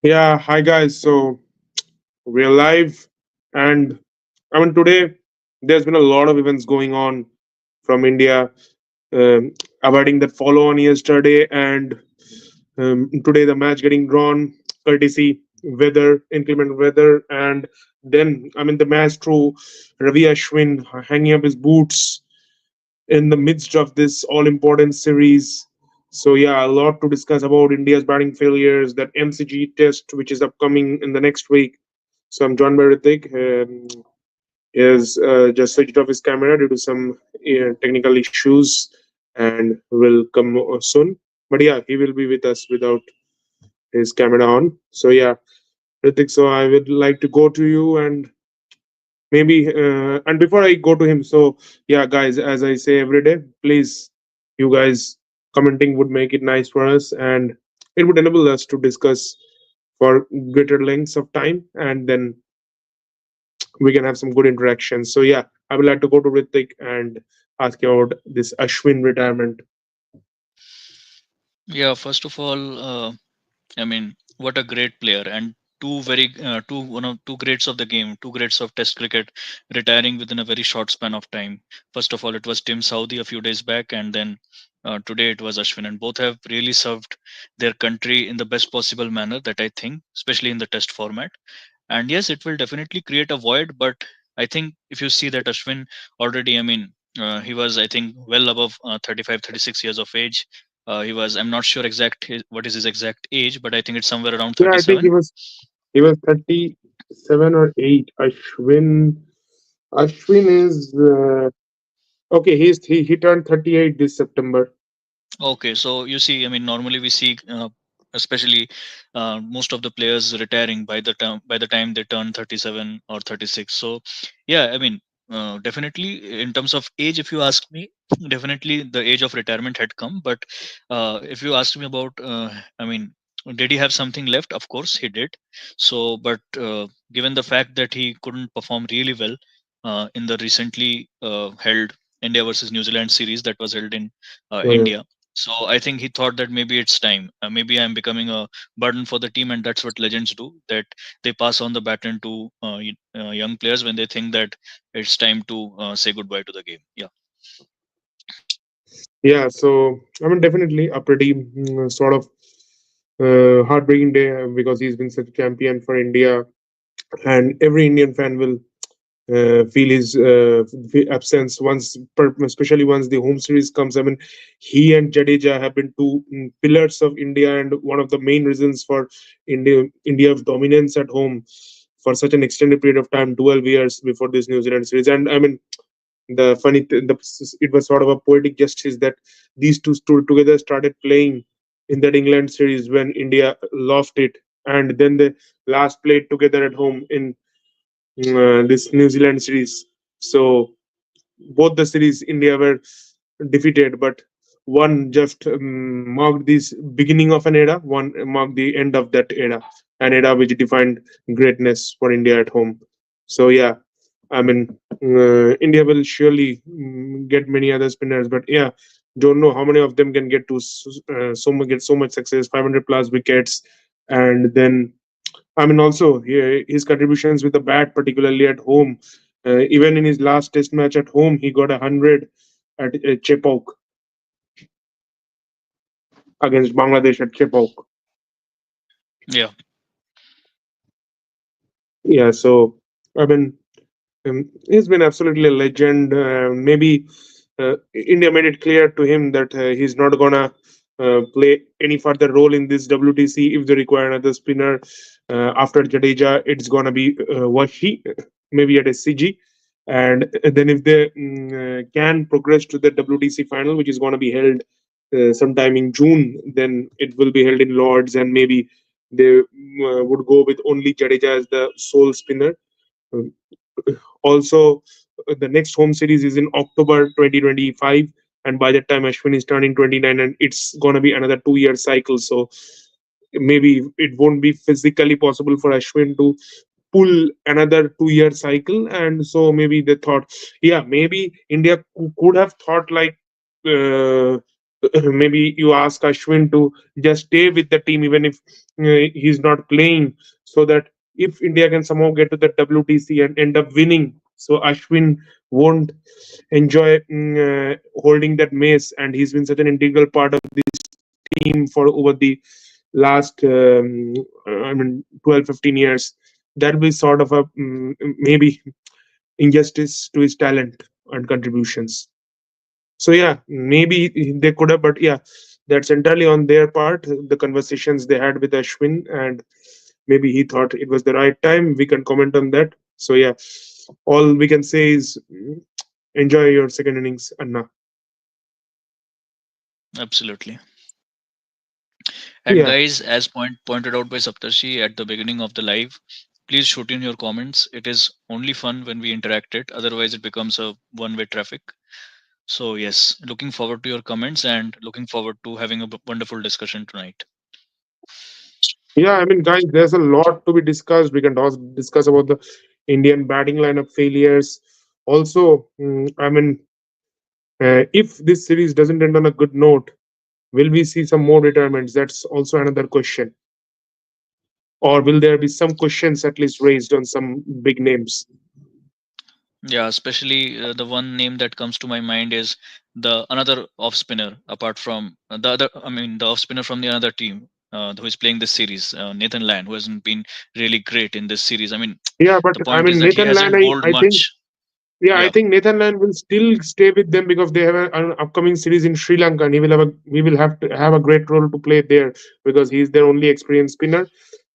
Yeah, hi guys. So we're live, and today there's been a lot of events going on from India, avoiding that follow on yesterday, and today the match getting drawn, courtesy weather, inclement weather, and then the match through Ravi Ashwin hanging up his boots in the midst of this all important series. So yeah, a lot to discuss about India's batting failures, that MCG test which is upcoming in the next week. So I'm joined by Ritik. Is just switched off his camera due to some technical issues, and will come soon. But yeah, he will be with us without his camera on. So yeah, Ritik. So I would like to go to you and maybe and before I go to him, so yeah guys, as I say every day, please, you guys commenting would make it nice for us, and it would enable us to discuss for greater lengths of time, and then we can have some good interactions. So yeah, I would like to go to Ritik and ask you about this Ashwin retirement. Yeah, first of all, what a great player and two one of two greats of the game, two greats of Test cricket, retiring within a very short span of time. First of all, it was Tim Southee a few days back, and then today it was Ashwin, and both have really served their country in the best possible manner that I think, especially in the Test format. And yes, it will definitely create a void, but I think if you see that Ashwin already, he was, I think, well above 35, 36 years of age. He was, I'm not sure what is his exact age, but I think it's somewhere around Yeah, I think 37. he was 37 or 8. Ashwin is okay. He turned 38 this September. Okay, so you see, normally we see, especially most of the players retiring by the time they turn 37 or 36. So, yeah, definitely in terms of age, if you ask me, definitely the age of retirement had come. But if you ask me about, did he have something left? Of course, he did. So, but given the fact that he couldn't perform really well in the recently held India versus New Zealand series that was held in Mhm. India, so I think he thought that maybe it's time. Maybe I'm becoming a burden for the team, and that's what legends do. That they pass on the baton to young players when they think that it's time to say goodbye to the game. Yeah. Yeah, so definitely a pretty sort of heartbreaking day because he's been such a champion for India, and every Indian fan will feel his absence especially once the home series comes. He and Jadeja have been two pillars of India, and one of the main reasons for India's dominance at home for such an extended period of time, 12 years before this New Zealand series. And it was sort of a poetic justice that these two stood together, started playing in that England series when India lost it, and then they last played together at home in this New Zealand series. So both the series India were defeated, but one just marked this beginning of an era, one marked the end of that era, an era which defined greatness for India at home. So yeah, I mean, India will surely get many other spinners, but yeah, don't know how many of them can get to get so much success, 500 plus wickets, and then also his contributions with the bat, particularly at home. Even in his last Test match at home, he got 100 at Chepauk against Bangladesh at Chepauk. Yeah. Yeah, so I mean, he's been absolutely a legend. Maybe India made it clear to him that he's not gonna play any further role in this WTC. If they require another spinner after Jadeja, it's gonna be Washi, maybe at SCG. And then if they can progress to the WTC final, which is gonna be held sometime in June, then it will be held in Lords, and maybe they would go with only Jadeja as the sole spinner. Um, Also, the next home series is in October 2025, and by that time Ashwin is turning 29, and it's going to be another 2 year cycle. So maybe it won't be physically possible for Ashwin to pull another 2 year cycle, and so maybe they thought, yeah, maybe India could have thought like uh, maybe you ask Ashwin to just stay with the team even if he's not playing, so that if India can somehow get to the WTC and end up winning, so Ashwin won't enjoy holding that mace, and he's been such an integral part of this team for over the last 12-15 years. That'll be sort of a maybe injustice to his talent and contributions. So yeah, maybe they could have, but yeah, that's entirely on their part. The conversations they had with Ashwin, and maybe he thought it was the right time. We can comment on that. So yeah, all we can say is enjoy your second innings, Anna. Absolutely. And Yeah, guys, as pointed out by Saptarshi at the beginning of the live, please shoot in your comments. It is only fun when we interact it. Otherwise, it becomes a one-way traffic. So yes, looking forward to your comments and looking forward to having a wonderful discussion tonight. yeah. I mean, guys, there's a lot to be discussed. We can also discuss about the Indian batting lineup failures. Also, I mean, if this series doesn't end on a good note, will we see some more retirements? That's also another question. Or will there be some questions at least raised on some big names? Yeah, especially the one name that comes to my mind is the another off spinner apart from the other. I mean, the off spinner from the another team who is playing this series, Nathan Lyon, who hasn't been really great in this series. I mean, Yeah, but the I point is mean that he Nathan Lyon, hasn't bowled I think much. yeah, I Yeah, think Nathan Lyon will still stay with them because they have an upcoming series in Sri Lanka, and he will have to have a great role to play there because he's their only experienced spinner.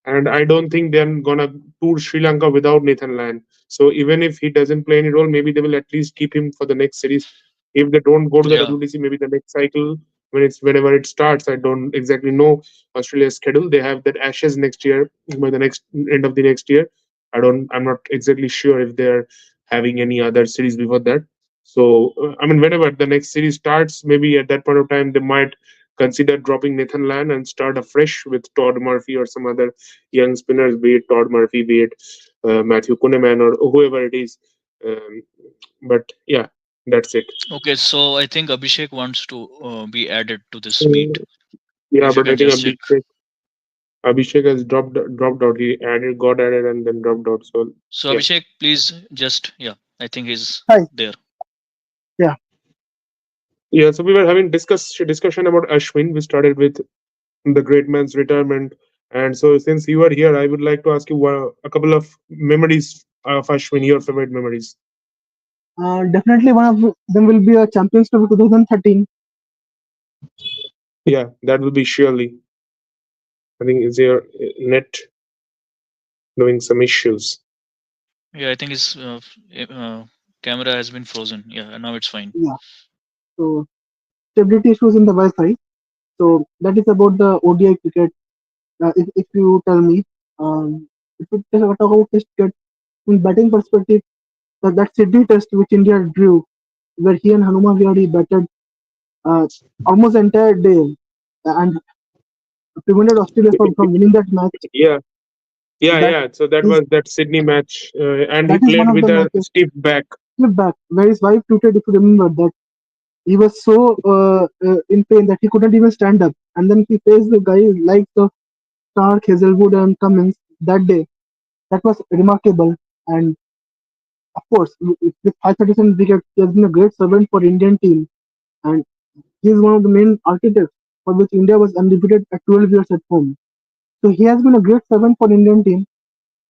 And I don't think they're gonna tour Sri Lanka without Nathan Lyon. So even if he doesn't play any role, maybe they will at least keep him for the next series. If they don't go to the yeah. WTC, maybe the next cycle whenever it starts. I don't exactly know Australia's schedule. They have that Ashes next year by the next end of the next year. I'm not exactly sure if they're having any other series before that. So I mean, whenever the next series starts, maybe at that point of time they might consider dropping Nathan Lyon and start afresh with Todd Murphy or some other young spinners, be it Todd Murphy, be it Matthew Kuhneman or whoever it is. Um, but yeah, that's it. Okay, so I think Abhishek wants to be added to this Uh, meet. yeah, If you but I can think just check. Abhishek has dropped out. He got added and then dropped out. So So yeah. Abhishek, please just yeah. I think he's Hi. there. Yeah. Yeah, so we were having discussion about Ashwin. We started with the great man's retirement. And so, since you are here, I would like to ask you a couple of memories of Ashwin, your favorite memories. Definitely one of them will be a Champions Trophy 2013. Yeah, that will be surely. I think is your net doing some issues. Yeah, I think his camera has been frozen. Yeah, now it's fine. Yeah. So stability issues in the Wi-Fi. So that is about the ODI cricket. If you tell me, if you talk about test cricket in batting perspective, that Sydney test which India drew, where he and Hanuma Vihari batted uh, almost the entire day and prevented Australia from winning that match. Yeah, That yeah. So that is was that Sydney match, and he that is one played of with the a matches. stiff back. Flip back, where his wife tweeted, if you remember, that he was so in pain that he couldn't even stand up. And then he faced the guy like the Stark, Hazelwood, and Cummins that day. That was remarkable. And of course, with 537 wickets, he has been a great servant for Indian team. And he is one of the main architects for which India was undefeated at 12 years at home. So he has been a great servant for Indian team.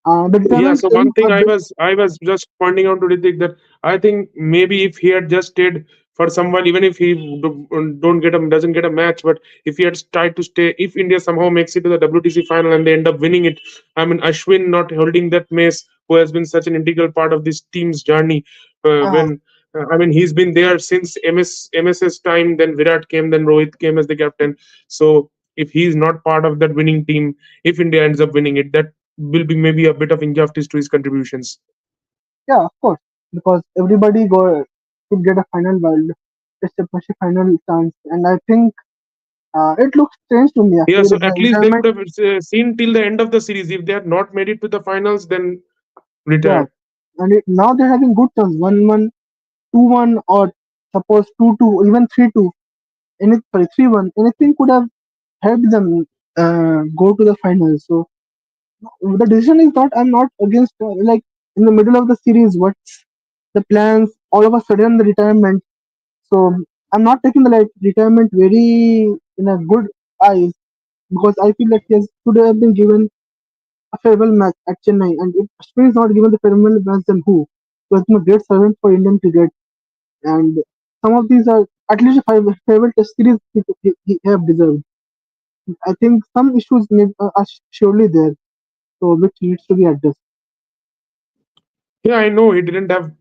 The Yeah, retirement so came one thing a bit. I was just pointing out to Ritik that I think maybe if he had just stayed for someone, even if he don't get a doesn't get a match, but if he had tried to stay, if India somehow makes it to the WTC final and they end up winning it, I mean Ashwin not holding that mace, who has been such an integral part of this team's journey, Uh, when I mean he's been there since MS's time. Then Virat came, then Rohit came as the captain. So if he's not part of that winning team, if India ends up winning it, that will be maybe a bit of injustice to his contributions. yeah, of course, because everybody could get a final world, just a final chance. And I think it looks strange to me Yeah, actually so that the at least they could retirement. have seen till the end of the series. If they had not made it to the finals, then Yeah, retire. and now they're having good terms, 1-1, 2-1, or suppose 2-2, even 3-2. any sorry 3-1, anything could have helped them go to the final. So the decision is not. I'm not against like in the middle of the series. What's the plans? All of a sudden the retirement. So I'm not taking the like retirement very in a good eyes because I feel that he has should have been given a farewell match at Chennai, and if Ashwin is not given the farewell match, then who? He has been a great servant for Indian cricket, and some of these are at least five farewell test series he have deserved. I think some issues are surely there, so which needs to be addressed. Yeah, I know he didn't have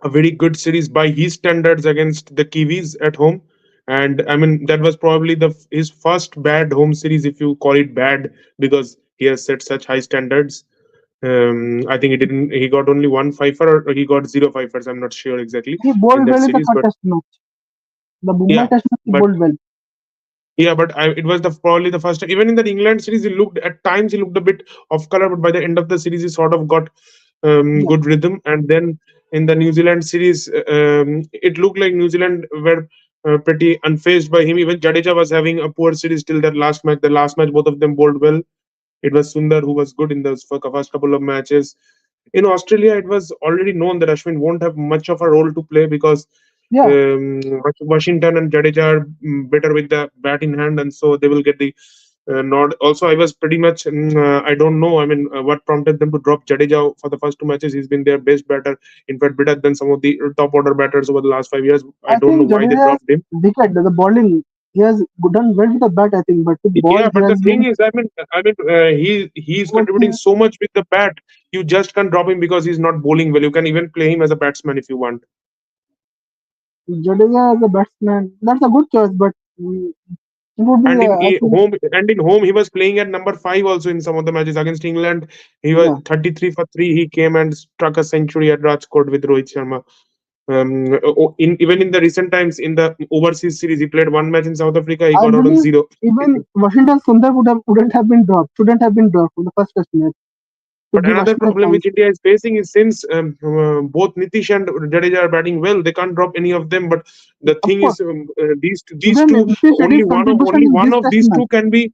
a very good series by his standards against the Kiwis at home. And I mean, that was probably the his first bad home series, if you call it bad, because he has set such high standards. I think he didn't. He got only one fifer, or he got zero fifers. I'm not sure exactly He in bowled that well in the series, third but test match. The Mumbai yeah, test match he but bowled well. yeah, but it was the probably the first. Even in the England series, he looked at times he looked a bit off color, but by the end of the series, he sort of got Yeah, good rhythm. And then in the New Zealand series, it looked like New Zealand were pretty unfazed by him. Even Jadeja was having a poor series till that last match. The last match, both of them bowled well. It was Sundar who was good in those first couple of matches. In Australia, it was already known that Ashwin won't have much of a role to play because yeah. Washington and Jadeja are better with the bat in hand, and so they will get the nod. Also, I was pretty much, I don't know, I mean, what prompted them to drop Jadeja for the first two matches. He's been their best batter, in fact, better than some of the top order batters over the last 5 years. I I don't know think why they Jadeja's dropped him. wicket, the bowling, he has done well with the bat, I think, but with ball Yeah, he but the has thing been is, he's contributing working. so much with the bat. You just can't drop him because he's not bowling well. You can even play him as a batsman if you want. Jadeja as a batsman, that's a good choice, but it would be, And in I think, home, he was playing at number five also in some of the matches against England. He was yeah. 33 for three. He came and struck a century at Rajkot with Rohit Sharma. In even in the recent times in the overseas series, he played one match in South Africa. He I got out on believe zero. even Washington Sundar wouldn't have been dropped, shouldn't have been dropped from the first test match to But give another Ashwin a problem chance. which India is facing is since both Nitish and Jadeja are batting well, they can't drop any of them. But the Of thing course, is, these even two Nitish did his contribution only in one this of test these match. two can be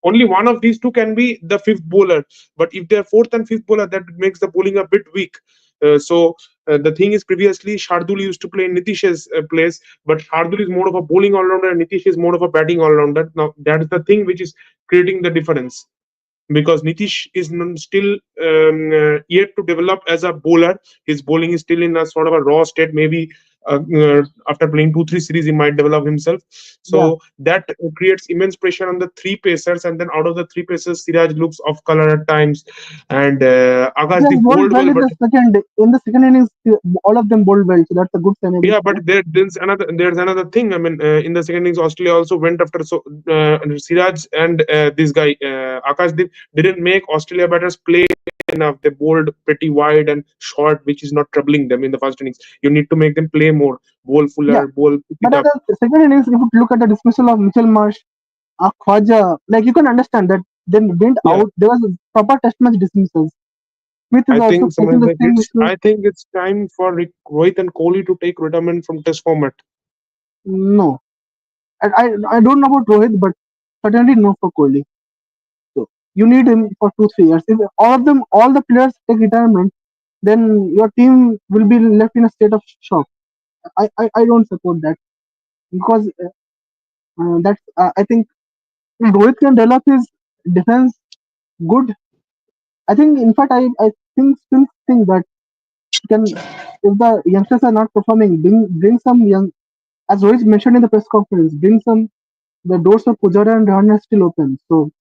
only one of these two can be the fifth bowler. But if they're fourth and fifth bowler, that makes the bowling a bit weak. The thing is, previously Shardul used to play in Nitish's place, but Shardul is more of a bowling all rounder, and Nitish is more of a batting all rounder. Now that is the thing which is creating the difference because Nitish is still yet to develop as a bowler. His bowling is still in a sort of a raw state. Maybe after playing 2 3 series, he might develop himself. Yeah, So that creates immense pressure on the three pacers, and then out of the three pacers, Siraj looks off color at times, and he has Akashdeep bowled bowled well well, in but the second innings. All of them bowled well, so that's a good sign, I will yeah, say. but there's another thing. I mean, in the second innings, Australia also went after Siraj and this guy Akashdeep didn't make Australia batters play enough. They bowled pretty wide and short, which is not troubling them in the first innings. You need to make them play more, bowl Yeah, fuller, bowl pick but it at up. the second innings, if you look at the dismissal of Mitchell Marsh, Khwaja, like you can understand that they didn't Yeah, out. There was proper test match dismissals. Smith is I also think facing someone the like same it's. issue. I think it's time for Rohit and Kohli to take retirement from Test format. No, I don't know about Rohit, but certainly no for Kohli. So you need him for 2 3 years. If all the players take retirement, then your team will be left in a state of shock. I don't support that because that's I think if Rohit can develop his defense good. I think in fact I think still think that can if the youngsters are not performing, bring some young as Rohit mentioned in the press conference, bring some the doors of Pujara and Rahane are still open. So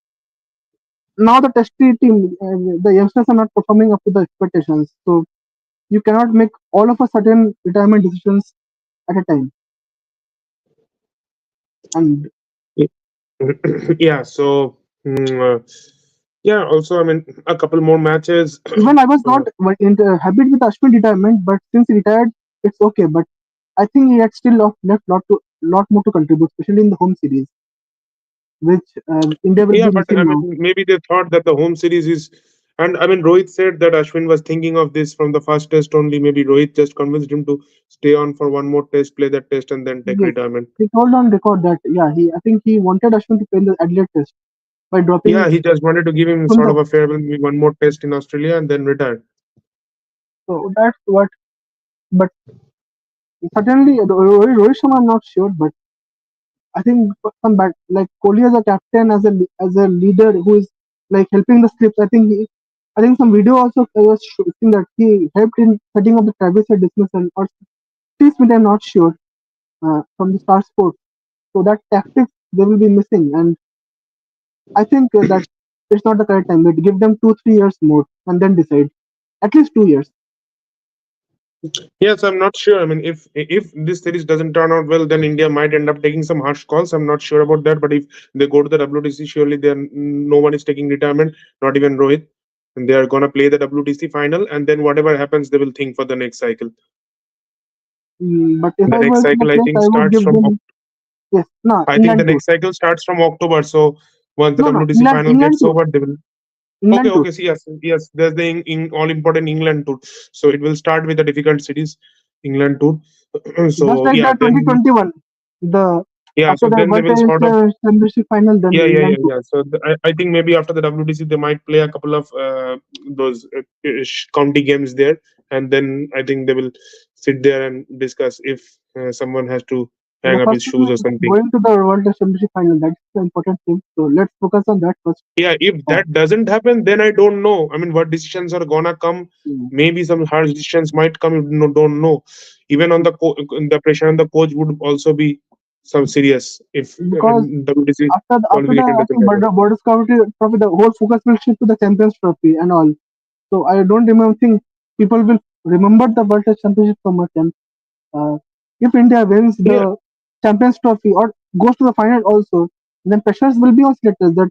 now the testy team, the youngsters are not performing up to the expectations. So you cannot make all of a sudden retirement decisions at a time. And Yeah, so yeah, also I mean a couple more matches. even I was uh, not happy with Ashwin retirement, but since he retired, it's okay. But I think he had still left lot more to contribute, especially in the home series, which India will yeah, be but missing I mean now. maybe they thought that the home series is. And I mean, Rohit said that Ashwin was thinking of this from the first test only. Maybe Rohit just convinced him to stay on for one more test, play that test, and then take Yes, retirement. he told on record that yeah, he I think he wanted Ashwin to play in the Adelaide Test by dropping Yeah, he just wanted to give him from sort the. of a farewell, maybe one more test in Australia, and then retire. So that's what. But certainly, Rohit Sharma, I'm not sure, but I think some bad like Kohli as a captain, as a leader who is like helping the slips. I think some video also was showing that he helped in setting up the Travis Head dismissal or Steve Smith. I'm not sure from the Star Sports. So that tactics they will be missing, and I think that it's not the correct time. But give them 2 3 years more and then decide. At least 2 years. Yes, I'm not sure. I mean, if this series doesn't turn out well, then India might end up taking some harsh calls. I'm not sure about that. But if they go to the WTC, surely then no one is taking retirement, not even Rohit. And they are gonna play the WTC final, and then whatever happens, they will think for the next cycle. But if The I next was in the cycle, I place, think, I would starts give from. them yes. No, I think the England tour. next cycle starts from October. So once the No, no, WTC final England gets tour. over, they will. Okay, England tour. okay. So yes, yes. There's the all important England tour. So it will start with the difficult cities, England tour. Just So like yeah, the then 2021, the yeah. after So the then they World will Tennis sort of. Championship final, then Yeah, yeah, England yeah, tour. yeah. So I think maybe after the WTC they might play a couple of those county games there, and then I think they will sit there and discuss if someone has to The hang up his first thing shoes or is something. going to the World Championship final. That's the important thing. So let's focus on that first. Yeah, if Uh, that doesn't happen, then I don't know. I mean, what decisions are gonna come? mm, Maybe some harsh decisions might come. You don't know. Even on the pressure on the coach would also be some serious if because WTC qualification after doesn't happen. Border Trophy, the whole focus will shift to the Champions Trophy and all. So I don't remember think people will remember the World Test Championship so much. And if India wins Yeah, the Champions Trophy or goes to the final also, then pressures will be on selectors that.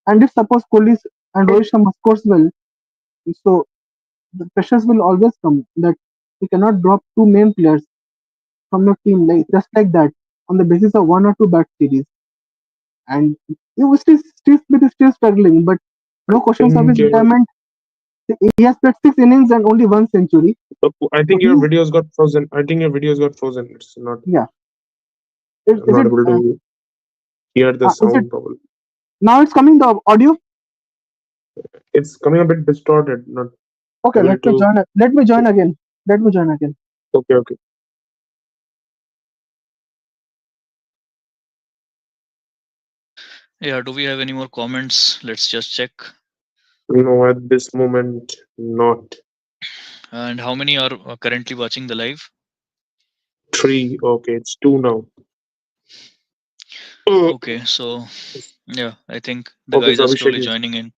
And if suppose Kohli and Rohit Sharma scores well, so the pressures will always come that you cannot drop two main players from your team like just like that on the basis of one or two bad series. And he was still struggling, but no questions of his think. retirement. He has played 6 innings and only one century. I So think your he's videos got frozen. I think your videos got frozen. It's not. yeah. I'm Is not it able to hear the is it sound properly. now? It's coming the audio. It's coming a bit distorted. Not Okay, able to. Let me join again. Let me join again. Okay, okay. Yeah, do we have any more comments? Let's just check. No, at this moment, not. And how many are currently watching the live? Three. Okay, it's two now. Okay, so yeah, I think the Okay, guys so are Abhishek slowly is. joining in.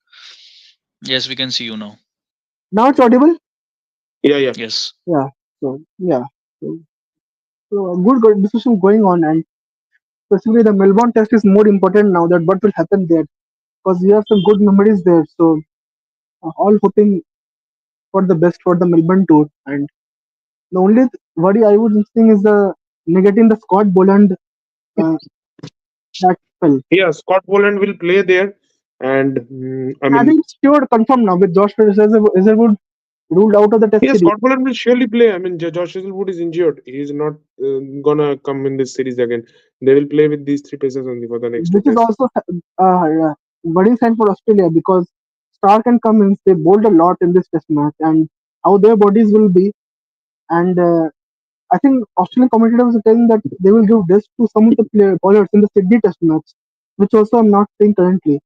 Yes, we can see you now. Now it's audible. Yeah, yeah. Yes. Yeah. So yeah. So, so good discussion going on, and specifically the Melbourne Test is more important now. That what will happen there because we have some good memories there. So all hoping for the best for the Melbourne tour. And the only worry I would think is the negating the Scott Boland uh, that spell. Yeah, Scott Boland will play there. And I I mean, think it's sure confirmed now with Josh Hazelwood ruled out of the Test yeah, series. Scott Boland will surely play. I mean, Josh Hazelwood is injured. He's not gonna come in this series again. They will play with these three pacers only for the next two This is tests. also worrying sign for Australia because Stark and Cummins they bowled a lot in this Test match and how their bodies will be. And I think Australian commentators are telling that they will give this to some of the bowlers in the Sydney Test match, which also I'm not seeing currently,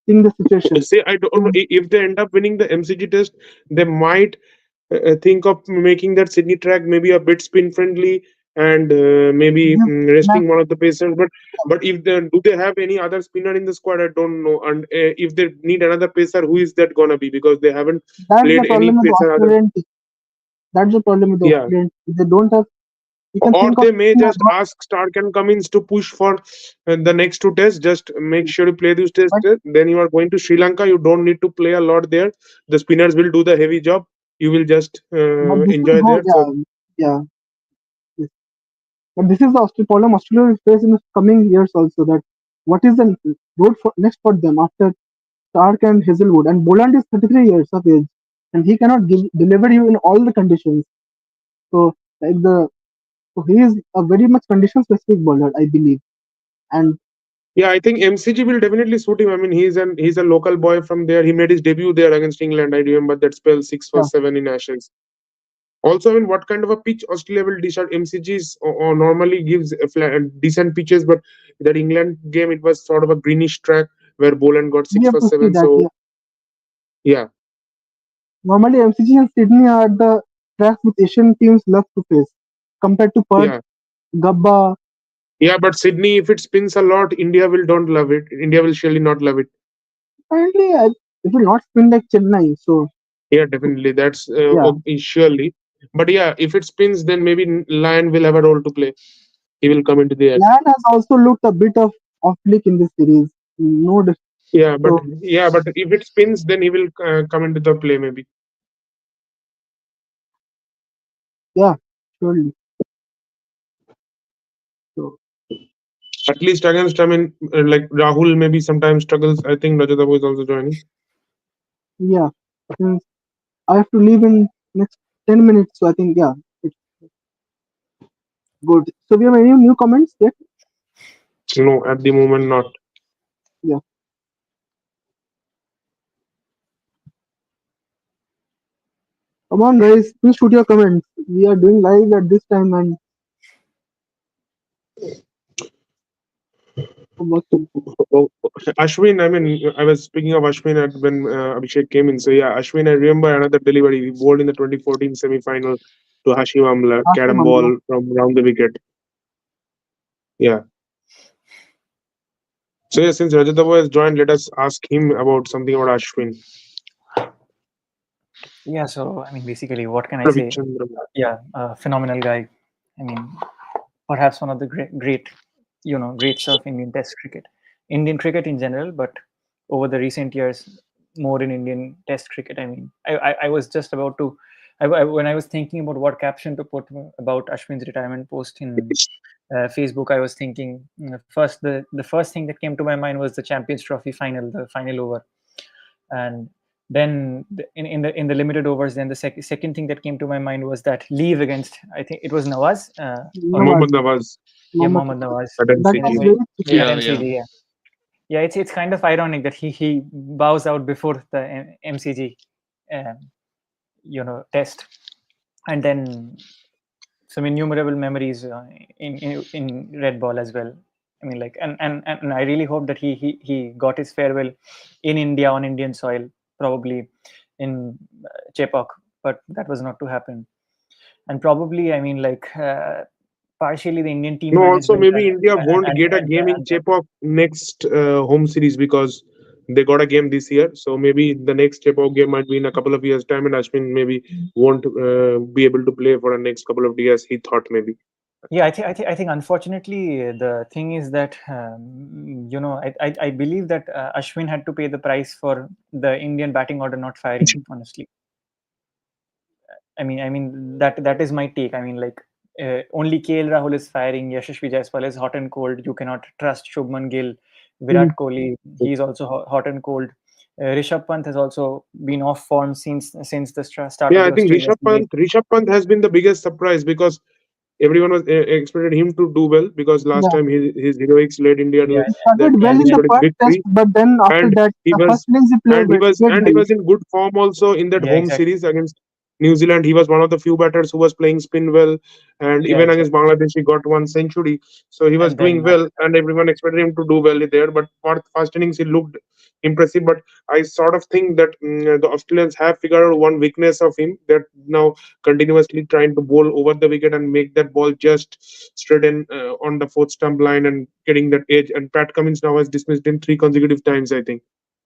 seeing the situation. Say, I don't know So if they end up winning the MCG test, they might think of making that Sydney track maybe a bit spin friendly and maybe give match, resting one of the pacers. But if they do they have any other spinner in the squad? I don't know. And if they need another pacer, who is that gonna be? Because they haven't that's the played any problem with the pacer other. Australian team. That's the problem with the Yeah, Australian team. They don't have. You can or think of they may a just lot, ask Stark and Cummins to push for the next two tests. Just make sure you play these tests. but Then you are going to Sri Lanka. You don't need to play a lot there. The spinners will do the heavy job. You will just this will enjoy go. there. So Yeah. Yes. But this is the problem Australia will face in the coming years also. That what is the road for next for them after Stark and Hazelwood, and Boland is 33 years of age, and he cannot deliver you in all the conditions. So like the so he is a very much condition specific bowler, I believe. And Yeah, I think MCG will definitely suit him. I mean, he's a local boy from there. He made his debut there against England. I remember that spell, six for yeah, seven in Ashes. Also, I mean, what kind of a pitch Australia will dish out? MCGs or normally gives decent pitches, but that England game it was sort of a greenish track where Boland got we six have for to see seven. that. So Yeah, yeah, normally MCG and Sydney are the tracks which Asian teams love to face compared to Perth, yeah, Gabba. yeah. But Sydney, if it spins a lot, India will don't love it. India will surely not love it. Apparently, it will not spin like Chennai. So Yeah, definitely. That's yeah, surely. But yeah, if it spins, then maybe Lion will have a role to play. He will come into the air. Lan has also looked a bit of off flick in this series. No, Yeah, but so yeah, but if it spins, then he will come into the play maybe. yeah, surely. So At least against, I mean, like Rahul maybe sometimes struggles. I think Rajat is also joining. yeah, since I have to leave in next 10 minutes, so I think yeah, it's good. So we have any new comments yet? No, at the moment not. Yeah, come on, guys, please shoot your comments. We are doing live at this time and working. Oh, Ashwin, I mean, I was speaking of Ashwin at when Abhishek came in. So yeah, Ashwin, I remember another delivery. He bowled in the 2014 semi-final to Hashim Amla, Hashim carom Amla. ball from round the wicket. Yeah. So yeah, since Rajat has joined, let us ask him about something about Ashwin. Yeah, so I mean, basically, what can I say? Ravichandran. Yeah, phenomenal guy. I mean, perhaps one of the great, greats of Indian Test cricket, Indian cricket in general, but over the recent years, more in Indian Test cricket. I mean, I was just about to, when I was thinking about what caption to put about Ashwin's retirement post in Facebook, I was thinking first the first thing that came to my mind was the Champions Trophy final, the final over, and then in the limited overs, then the second thing that came to my mind was that leave against, I think it was Nawaz, or Nawaz, Mohammad Nawaz yeah, Mohammad Mohammad Nawaz. Nawaz, at That where, was MCG. where very tricky. at Yeah, yeah. MCG. Yeah, yeah, it's kind of ironic that he bows out before the MCG, um, test, and then some innumerable memories in red ball as well. I mean, like, and I really hope that he got his farewell in India on Indian soil, probably in Chepauk, but that was not to happen. And probably, I mean, like, partially the Indian team No, also management maybe India won't get a game in and Chepauk next home series because they got a game this year. So maybe the next Chepauk game might be in a couple of years' time, and Ashwin maybe won't be able to play for the next couple of years. He thought maybe. yeah, I think unfortunately the thing is that I believe that Ashwin had to pay the price for the Indian batting order not firing. Honestly, I mean that is my take. I mean, like, only KL Rahul is firing. Yashasvi Jaiswal is hot and cold. You cannot trust Shubman Gill, Mhm. Virat Kohli. He is also hot and cold. Rishabh Pant has also been off form since the start of Yeah, I the think Australian series. Rishabh Pant has been the biggest surprise because everyone was expected him to do well because last Yeah, time his heroics led India Yeah, to he that started well and in the then historic first test, victory, but then after and that, he the first was innings he played, played and he well. was in good form also in that yeah, home exactly. series against New Zealand. He was one of the few batters who was playing spin well, and Yeah, even against exactly. Bangladesh he got one century. So he was And doing then well, and everyone expected him to do well there. But for the first innings he looked impressive. But I sort of think that the Australians have figured out one weakness of him. That now continuously trying to bowl over the wicket and make that ball just straight in on the fourth stump line and getting that edge. And Pat Cummins now has dismissed him three consecutive times, I think.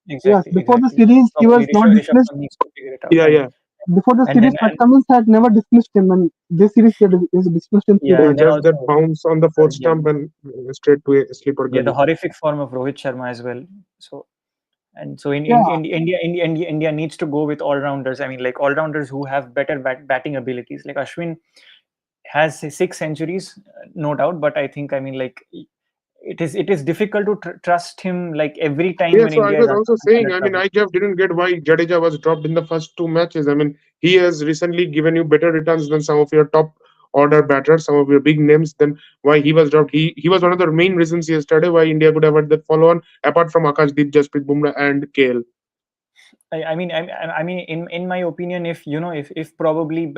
Yes, exactly, before the exactly. series, he Probably was not Rishabh dismissed. Pant needs to figure it out. Yeah, And yeah, Before the and series, then Pat and Cummins had never dismissed him, and this series he has dismissed him three yeah, yeah. and times. then Just that also bounce on the fourth yeah, stump and straight to a sleeper yeah, the gully. horrific form of Rohit Sharma as well. So and so Yeah, India needs to go with all rounders. I mean, like, all rounders who have better batting abilities. Like Ashwin has 6 centuries, no doubt, but I think, I mean, like, it is difficult to trust him like every time Yeah, when so I India is was also saying, under I mean, trouble. I just didn't get why Jadeja was dropped in the first two matches. I mean, he has recently given you better returns than some of your top order batters, some of your big names. Then why he was dropped? He was one of the main reasons yesterday why India could have had that follow on, apart from Akashdeep, Jasprit Bumrah, and KL. I mean, in my opinion, if if probably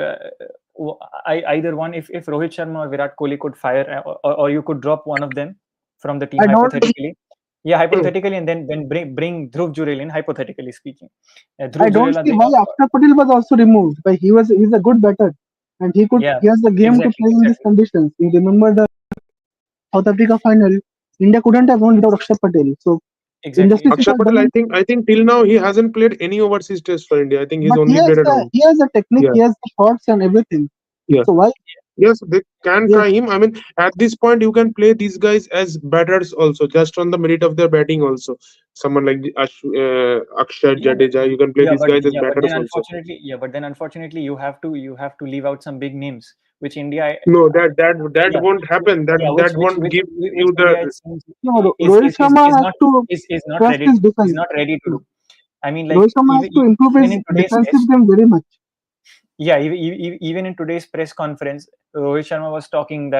either one, if Rohit Sharma or Virat Kohli could fire, or you could drop one of them from the team I don't hypothetically, yeah, hypothetically, and then bring Dhruv Jurel in, hypothetically speaking, I Dhruv don't Jurel, see why Akshar Patel was also removed. But he's a good batter, and yeah, he has the game to exactly, play in these exactly, conditions. You remember the South Africa final? India couldn't have won without Akshar Patel. So exactly, injustices Akshar are Patel, done, I think till now he hasn't played any overseas test for India. I think he's but only played at home. he has the technique, Yeah, he has the shots and everything. yeah. So why? Yes, they can Yes, try him. I mean, at this point, you can play these guys as batters also, just on the merit of their batting also. Someone like Akshay yeah, but Jadeja, you can play yeah, these but guys as yeah, but then batters also. unfortunately, you have to leave out some big names, which India, No, that yeah, won't happen. That yeah, that won't give which you India, the. it seems, no, is Rohit is is Sharma is has not to is not trust ready his is defense. not ready to Hmm. do. I mean, like Rohit Sharma has to improve even his in today's defensive test, game very much. yeah, even in today's press conference, Rohit Sharma was talking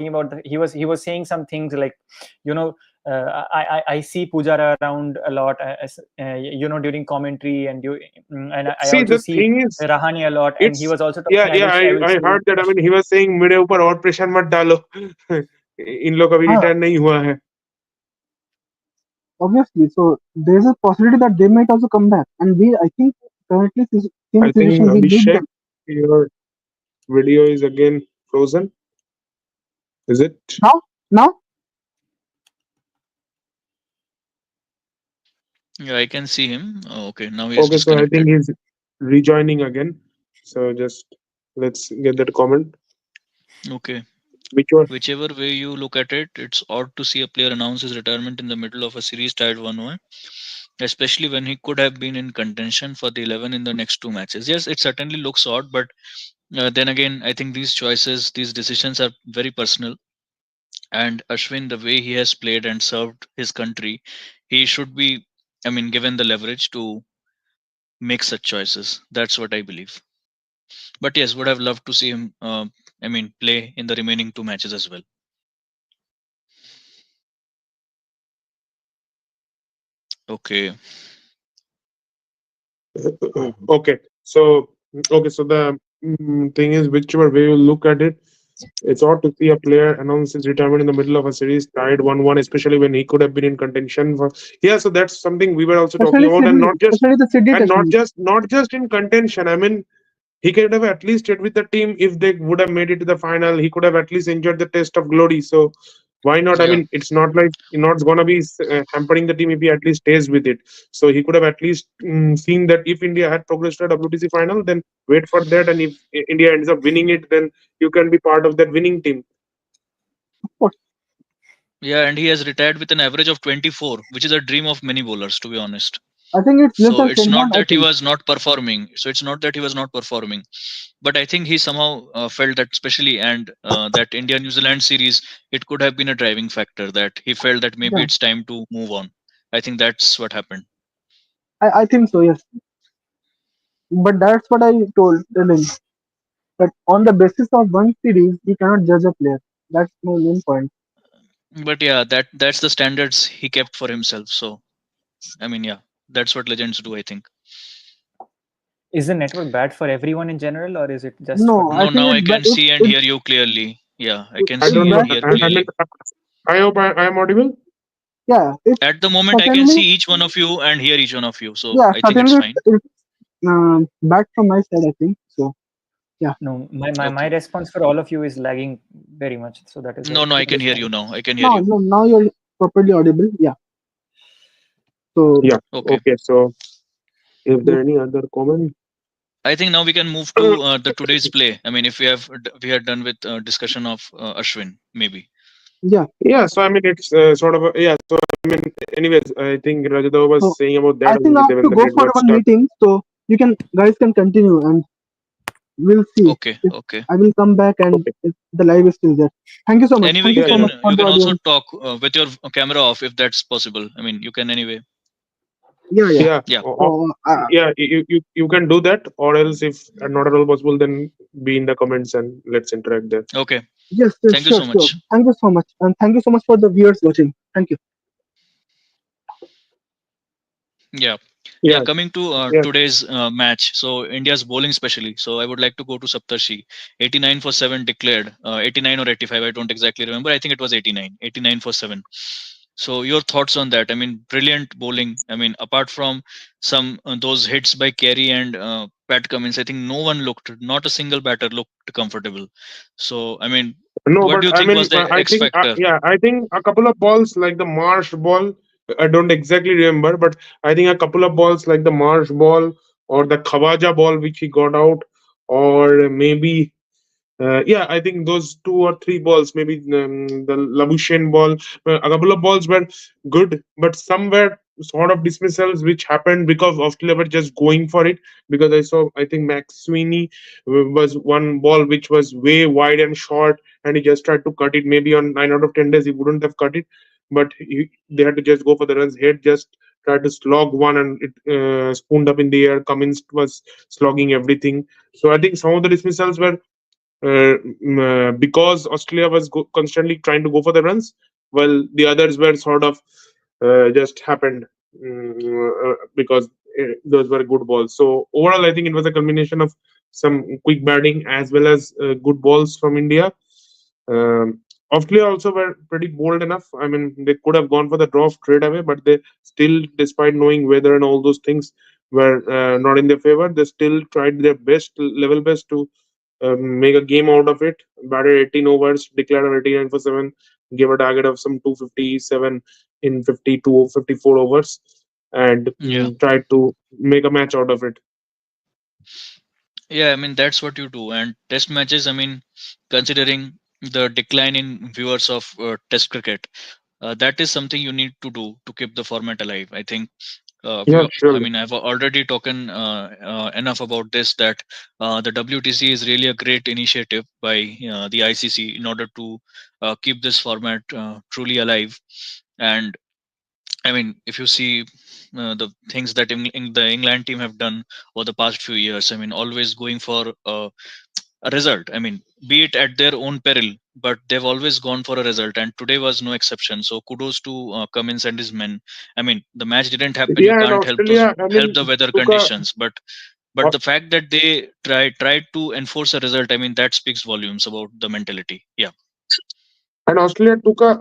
about he was saying some things like, you know I see Pujara around a lot, during commentary, and I See, also the see thing is, Rahane a lot, and he it's was also yeah, talking, yeah. I will I see heard that. I mean, he was saying मेरे ऊपर और pressure मत डालो. इन लोग अभी Ah, retire नहीं हुआ है. obviously. So there's a possibility that they might also come back. And I think currently in the I think situation we need Abhishek, them. your video is again frozen. Is it? Now, Yeah, I can see him. Oh, okay, now he is Okay, so I think disconnected. he's rejoining again. So just let's get that comment. Okay. Which one? Whichever way you look at it, it's odd to see a player announce his retirement in the middle of a series tied 1-1, especially when he could have been in contention for the 11 in the next two matches. Yes, it certainly looks odd, but then again, I think these choices, these decisions are very personal. And Ashwin, the way he has played and served his country, he should be, I mean, given the leverage to make such choices. That's what I believe. But yes, would have loved to see him, I mean, play in the remaining two matches as well. Okay. Okay, so so the thing is, whichever way you look at it, it's odd to see a player announce his retirement in the middle of a series tied 1-1, especially when he could have been in contention for. Yeah, so that's something we were also talking about, and Especially the Sydney test match. not just in contention. I mean, he could have at least stayed with the team if they would have made it to the final. He could have at least enjoyed the taste of glory. So why not? I Yeah. mean, it's not like not gonna be hampering the team if he at least stays with it. So he could have at least seen that if India had progressed to a WTC final, then wait for that, and if India ends up winning it, then you can be part of that winning team. Of course, Yeah, and he has retired with an average of 24, which is a dream of many bowlers, to be honest. I think it's less So than it's 10 not I that he think. was not performing. So it's not that he was not performing, but I think he somehow felt that, especially and that India New Zealand series, it could have been a driving factor that he felt that maybe Yeah, it's time to move on. I think that's what happened. I think so. Yes, but that's what I telling that on the basis of one series, we cannot judge a player. That's my main point. But yeah, that's the standards he kept for himself. So I mean, yeah, that's what legends do, I think. Is the network bad for everyone in general, or is it just for No, me? I No, think now I it's can see and it's hear you clearly. Yeah, I can I see it's don't know. and bad. hear I mean, clearly. I hope I am audible. Yeah, it's At the moment, I can certainly see each one of you and hear each one of you. So yeah, I think it's certainly fine. it's bad from my side. I think so. Yeah. No, my Okay. response for all of you is lagging very much, so that is No, why no, I that can is hear why. you now. I can hear Now, you. no, now you're properly audible. Yeah. So Yeah. Okay. Okay. So, if yes, there any other comment? I think now we can move to the today's play. I mean, if we had done with discussion of Ashwin, maybe. yeah. Yeah. So I mean, it's sort of yeah. So I mean, anyways, I think Rajadov was So saying about I that think I only have to Devendra go had for got one stuck. meeting. So you can guys can continue and We'll see Okay, if okay. I will come back and Okay. if the live is still there. Thank you so much. Anyway, Thank you you so Yeah, can much yeah, for you the can also audience. talk with your camera off if that's possible. I mean, you can anyway. Yeah, yeah. yeah. Yeah. So Yeah, you can do that, or else if not at all possible, then be in the comments and let's interact there. Okay. yes, yes, Thank you sure, so sure. much. Thank you so much, and thank you so much for the viewers watching. Thank you. Yeah. Yeah, Yeah, coming to yeah. today's match. So India's bowling specially. So I would like to go to Saptarshi. 89 for 7 declared. 89 or 85, I don't exactly remember. I think it was 89. 89 for 7. So your thoughts on that? I mean, brilliant bowling. I mean, apart from some those hits by Carey and Pat Cummins, I think not a single batter looked comfortable. So I mean, No, what but do you I think mean, was the I X think, factor? yeah, I think a couple of balls like the Marsh ball, I don't exactly remember, but I think a couple of balls like the Marsh ball or the Khawaja ball, which he got out, or maybe yeah, I think those two or three balls, maybe the Labuschagne ball, a couple of balls were good, but some were sort of dismissals, which happened because Australia were just going for it. Because I saw, I think Max Sweeney was one ball which was way wide and short, and he just tried to cut it. Maybe on 9 out of 10 days he wouldn't have cut it, but they had to just go for the runs. He had just tried to slog one, and it spooned up in the air. Cummins was slogging everything. So I think some of the dismissals were because Australia was constantly trying to go for the runs, while the others were sort of just happened because those were good balls. So overall, I think it was a combination of some quick batting as well as good balls from India. Um, Australia also were pretty bold enough. I mean, they could have gone for the draw straight away, but they still, despite knowing weather and all those things, were not in their favor. They still tried their best, level best, to make a game out of it. Batted 18 overs, declared an 89 for 7, gave a target of some 257 in 52 54 overs, and Yeah. tried to make a match out of it. Yeah, I mean that's what you do. And test matches, I mean, considering the decline in viewers of test cricket, that is something you need to do to keep the format alive. I think Yeah, I surely. mean I've already talked enough about this, that the WTC is really a great initiative by the ICC in order to keep this format truly alive. And I mean, if you see the things that the England team have done over the past few years, I mean, always going for a result. I mean, be it at their own peril, but they've always gone for a result, and today was no exception. So kudos to Cummins and his men. I mean, the match didn't happen. You Yeah, and can't Australia, I help the mean, weather took a conditions, but the fact that they tried to enforce a result, I mean, that speaks volumes about the mentality. Yeah, and Australia took a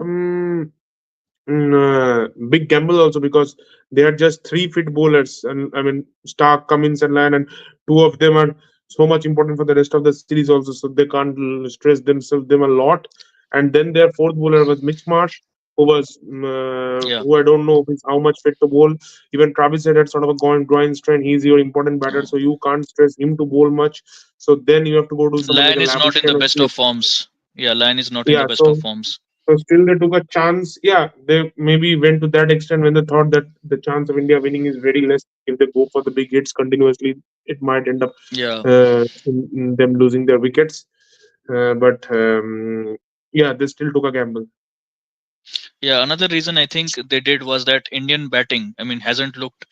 big gamble also, because they had just three fit bowlers, and I mean Stark, Cummins, and Lyon, and two of them are so much important for the rest of the series also, so they can't stress themselves them a lot. And then their fourth bowler was Mitch Marsh, yeah. who I don't know if he's how much fit to bowl. Even Travis had sort of a groin strain. He's your important batter, so you can't stress him to bowl much. So then you have to go to someone like Lion a is not in the Labuschagne or best of Smith. forms. Yeah, Lion is not in the Yeah, best of so forms. still they took a chance. Yeah, they maybe went to that extent when they thought that the chance of India winning is very less. If they go for the big hits continuously, it might end up Yeah. in them losing their wickets. But yeah, they still took a gamble. Yeah, another reason I think they did was that Indian batting, I mean, hasn't looked,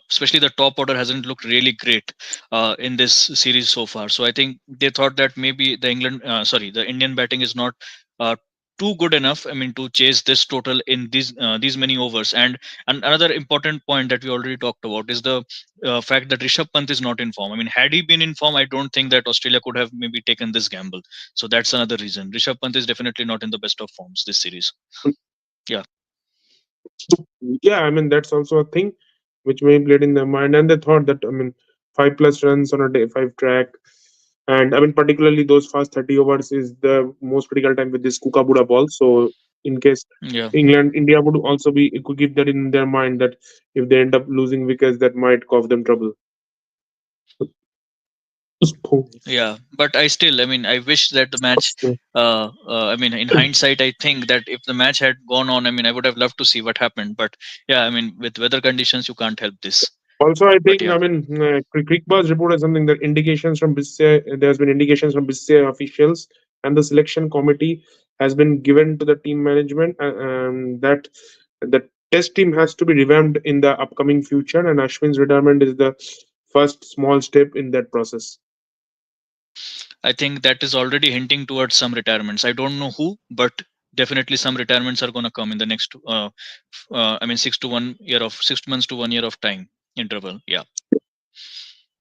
especially the top order, hasn't looked really great in this series so far. So I think they thought that maybe the Indian batting is not uh, too good enough. I mean, to chase this total in these many overs. And another important point that we already talked about is the fact that Rishabh Pant is not in form. I mean, had he been in form, I don't think that Australia could have maybe taken this gamble. So that's another reason. Rishabh Pant is definitely not in the best of forms this series. Yeah. Yeah, I mean that's also a thing which may played in their mind, and they thought that, I mean, 5+ runs on a day five track, and I mean particularly those first 30 overs is the most critical time with this Kookaburra ball. So in case Yeah. India would also be could keep that in their mind that if they end up losing wickets, that might cause them trouble. Yeah, but I mean, I wish that the match. I mean, in hindsight, I think that if the match had gone on, I mean, I would have loved to see what happened. But yeah, I mean, with weather conditions, you can't help this. Also, I But think, yeah, I mean, Crickbuzz reported something that indications from there's been indications from BISA officials and the selection committee has been given to the team management that the test team has to be revamped in the upcoming future, and Ashwin's retirement is the first small step in that process. I think that is already hinting towards some retirements. I don't know who, but definitely some retirements are going to come in the next. I mean, 6 months to 1 year of time interval. Yeah,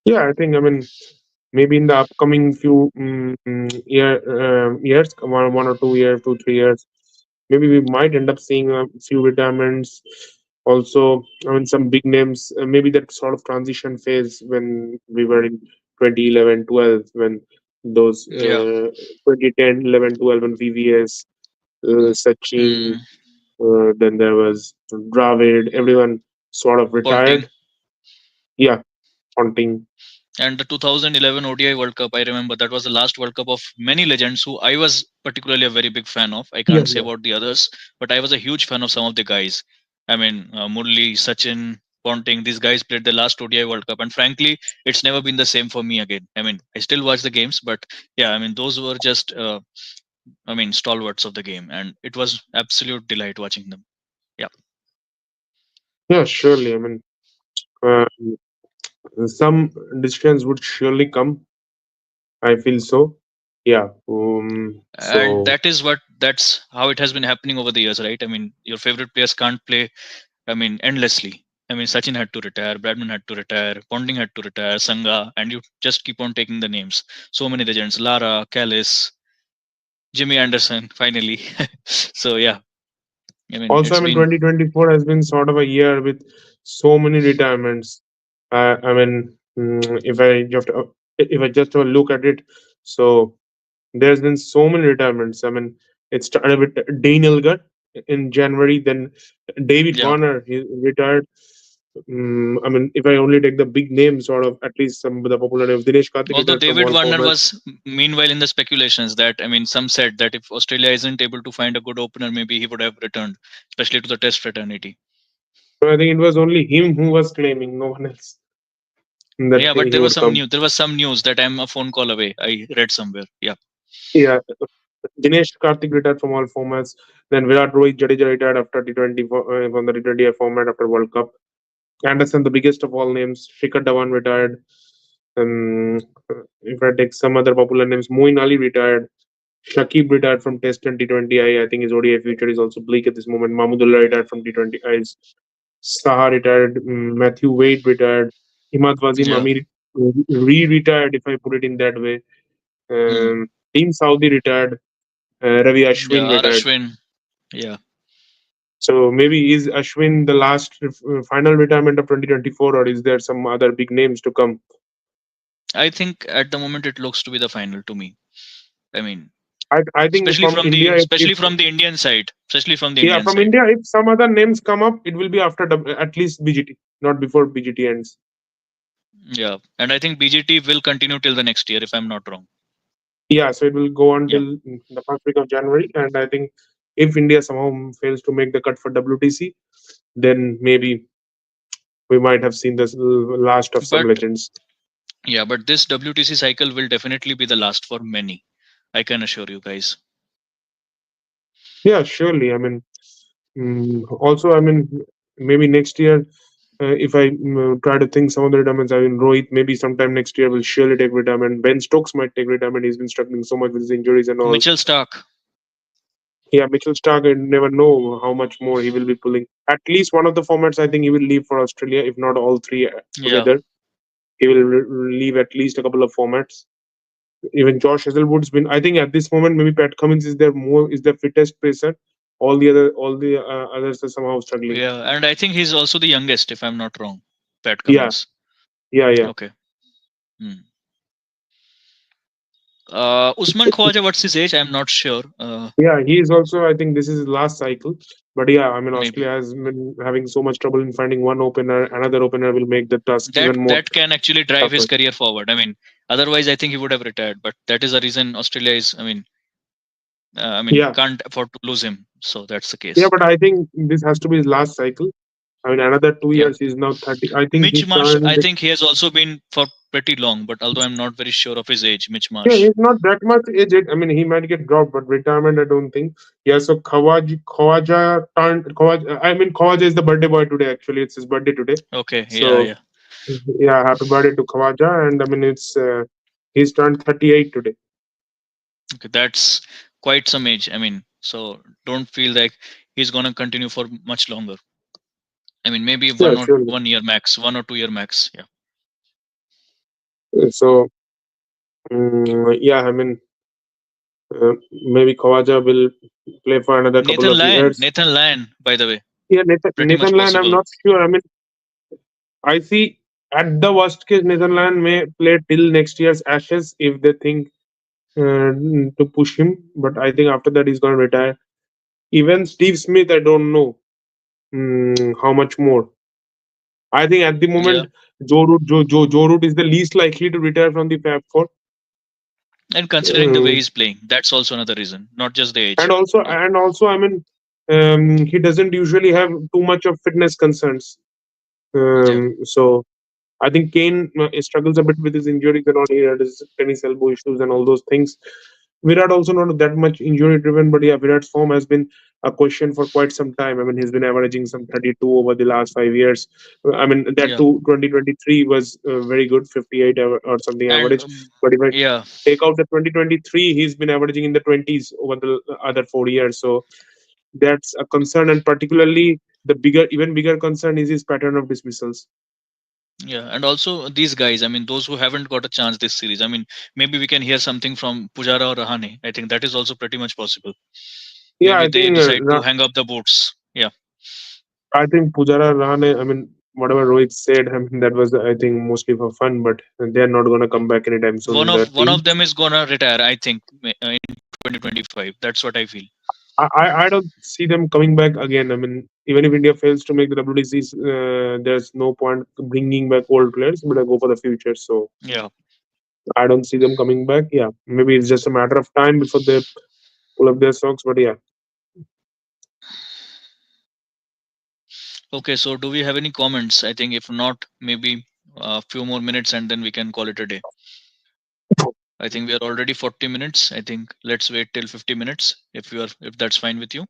Yeah, I think, I mean, maybe in the upcoming few years, 1 or 2 years, 2 3 years, maybe we might end up seeing a few retirements. Also, I mean, some big names. Maybe that sort of transition phase when we were in 2011, 12, when those yeah. 2010, 11, 12, and VVS, Sachin, Mm, then there was Dravid. Everyone sort of Ponting. retired. Yeah, Ponting. And the 2011 ODI World Cup, I remember that was the last World Cup of many legends who I was particularly a very big fan of. I Yeah, can't say yeah. about the others, but I was a huge fan of some of the guys. I mean, Murli, Sachin, Ponting, these guys played the last ODI World Cup, and frankly, it's never been the same for me again. I mean, I still watch the games, but yeah, I mean, those were just, I mean, stalwarts of the game, and it was absolute delight watching them. Yeah, Yeah, surely. I mean, uh, some decisions would surely come. I feel so. Yeah. and So that's how it has been happening over the years, right? I mean, your favorite players can't play, I mean, endlessly. I mean, Sachin had to retire, Bradman had to retire, Ponting had to retire, Sangha, and you just keep on taking the names. So many legends: Lara, Callis, Jimmy Anderson, finally. So yeah, I mean, also, I it's mean, been 2024 has been sort of a year with so many retirements. I mean, if I just have a look at it, so there's been so many retirements. I mean, it started with Dane Elgar in January, then David yeah. Warner, he retired. I mean, if I only take the big names, sort of at least some of the popular names, Dinesh Karthik Although retired from David all Warner formats. was meanwhile in the speculations that, I mean, some said that if Australia isn't able to find a good opener, maybe he would have returned, especially to the Test fraternity. So I think it was only him who was claiming, no one else, that Yeah, but he would come. there was some news that I'm a phone call away. I read somewhere. Yeah, Yeah, Dinesh Karthik retired from all formats. Then Virat Rohit Jadeja retired after T20 from the T20 format after World Cup. Anderson, the biggest of all names. Shikhar Dhawan retired. Um, if I take some other popular names, Moeen Ali retired. Shakib retired from Test and T20. I think his ODI future is also bleak at this moment. Mahmudullah retired from T20 Is. Saha retired. Matthew Wade retired. Imad Wazim yeah, Amir re-retired, if I put it in that way. mm. Team Saudi retired. Ravi Yeah. Ashwin retired. Ashwin. Yeah. So maybe is Ashwin the last final retirement of 2024, or is there some other big names to come? I think at the moment it looks to be the final to me. I mean, I think from India, if especially from the Indian side, especially from the yeah, Indian from side. India, if some other names come up, it will be after at least BGT, not before BGT ends. Yeah, and I think BGT will continue till the next year, if I'm not wrong. Yeah, so it will go Yeah, until the first week of January, and I think if India somehow fails to make the cut for WTC, then maybe we might have seen the last of some but legends. but this WTC cycle will definitely be the last for many. I can assure you guys. Yeah, surely. I mean, also, I mean, maybe next year, if I try to think some of the retirements, I mean, Rohit maybe sometime next year will surely take retirement. Ben Stokes might take retirement. He's been struggling so much with his injuries and all. Mitchell Stark. Yeah, Mitchell Stark, I never know how much more he will be pulling. At least one of the formats, I think he will leave for Australia, if not all three Yeah, together. He will leave at least a couple of formats. Even Josh Hazelwood's been. I think at this moment, maybe Pat Cummins is their fittest pacer. All the others are somehow struggling. yeah, and I think he's also the youngest, if I'm not wrong. Pat Yeah, Cummins. yeah, yeah. Okay. Hmm. Usman Khwaja, what's his age? I'm not sure. Yeah, he is also. I think this is his last cycle. But yeah, I mean, Maybe Australia has been having so much trouble in finding one opener. Another opener will make the task that even more that can actually drive his tougher. career forward. I mean, otherwise, I think he would have retired. But that is the reason Australia is. I mean, Yeah, can't afford to lose him. So that's the yeah, case. but I think this has to be his last cycle. I mean, another two Yeah. years. He's now 30. I think Mitch he Marsh, I turned. think he has also been for pretty long, but although I'm not very sure of his age, Mitch Yeah, Marsh. he's not that much aged. I mean, he might get dropped, but retirement, I don't think. Yeah, so Khawaja turned. Khawaja, I mean, Khawaja is the birthday boy today, actually. It's his birthday today. Okay, yeah, So, yeah. yeah, happy birthday to Khawaja. And I mean, he's turned 38 today. Okay, that's quite some age. I mean, so don't feel like he's gonna continue for much longer. I mean, maybe Yeah, one or surely. 1 year max, 1 or 2 year max. Yeah. So, yeah, I mean, maybe Khawaja will play for another couple of years. Nathan Lyon, by the way, Yeah, Nathan, pretty much Nathan Lyon, I'm possible. not sure. I mean, I see at the worst case, Nathan Lyon may play till next year's Ashes if they think to push him. But I think after that, he's going to retire. Even Steve Smith, I don't know how much more. I think at the Yeah. moment, Joe Root is the least likely to retire from the Fab Four. And considering the way Um, he's playing, that's also another reason, not just the and age. also, Yeah. and also, I mean, he doesn't usually have too much of fitness concerns. Yeah. So I think Kane struggles a bit with his injuries and all. He had his tennis elbow issues and all those things. Virat also not that much injury driven, but yeah, Virat's form has been a question for quite some time. I mean, he's been averaging some 32 over the last 5 years. I mean, that Yeah. too, 2023 was very good, 58 or something And average. But if I yeah. take out the 2023, he's been averaging in the 20s over the other 4 years. So that's a concern, and particularly the even bigger concern is his pattern of dismissals. Yeah, and also these guys, I mean, those who haven't got a chance this series, I mean, maybe we can hear something from Pujara or Rahane. I think that is also pretty much possible. Yeah, Maybe I they think decide to hang up the boots. Yeah, Pujara Rahane, I mean, whatever Rohit said, I mean, that was, I think, mostly for fun, but they're not going to come back anytime soon one in of the one team. of them is gonna retire. I think in 2025. That's what I feel. I don't see them coming back again. I mean, even if India fails to make the WTCs, there's no point bringing back old players, but I go for the future. So Yeah. I don't see them coming back. Yeah, maybe it's just a matter of time before they pull up their socks, but yeah. Okay. So do we have any comments? I think if not, maybe a few more minutes and then we can call it a day. I think we are already 40 minutes. I think let's wait till 50 minutes if that's fine with you.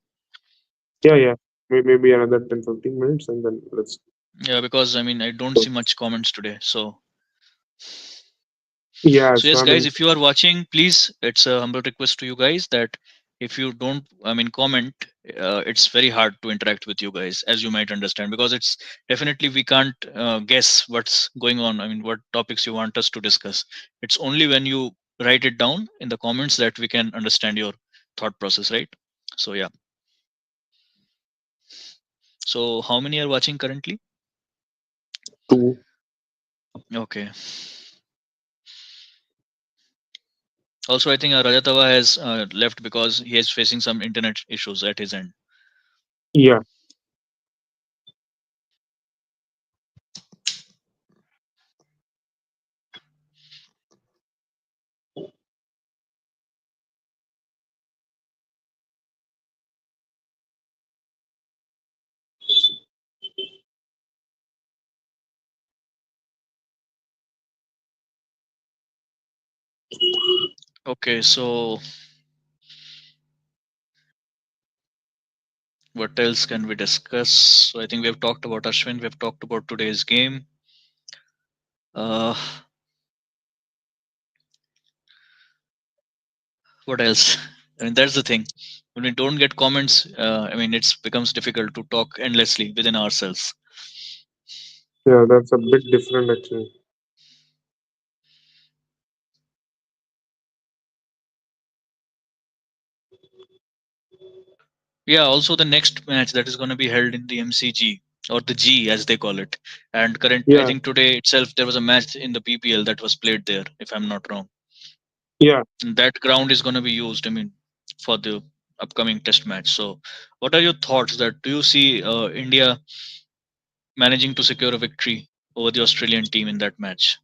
Yeah, yeah. Maybe another 10, 15 minutes and then let's Yeah, because I mean I don't go. see much comments today. Yeah, So so yes, I guys, mean, if you are watching, please, it's a humble request to you guys that if you don't, I mean, comment, it's very hard to interact with you guys, as you might understand, because it's definitely we can't guess what's going on. I mean, what topics you want us to discuss. It's only when you write it down in the comments that we can understand your thought process, right? So yeah. So how many are watching currently? two. Okay. Also, I think Rajatava has left because he is facing some internet issues at his end. Yeah. Okay, so what else can we discuss? So I think we have talked about Ashwin. We have talked about today's game. Uh, what else? I mean, that's the thing. When we don't get comments, I mean, it becomes difficult to talk endlessly within ourselves. Yeah, that's a bit different actually. Yeah. Also, the next match that is going to be held in the MCG or the G as they call it. And I Yeah, think today itself there was a match in the PPL that was played there, if I'm not wrong. yeah. And that ground is going to be used. I mean, for the upcoming Test match. So, what are your thoughts? That do you see India managing to secure a victory over the Australian team in that match?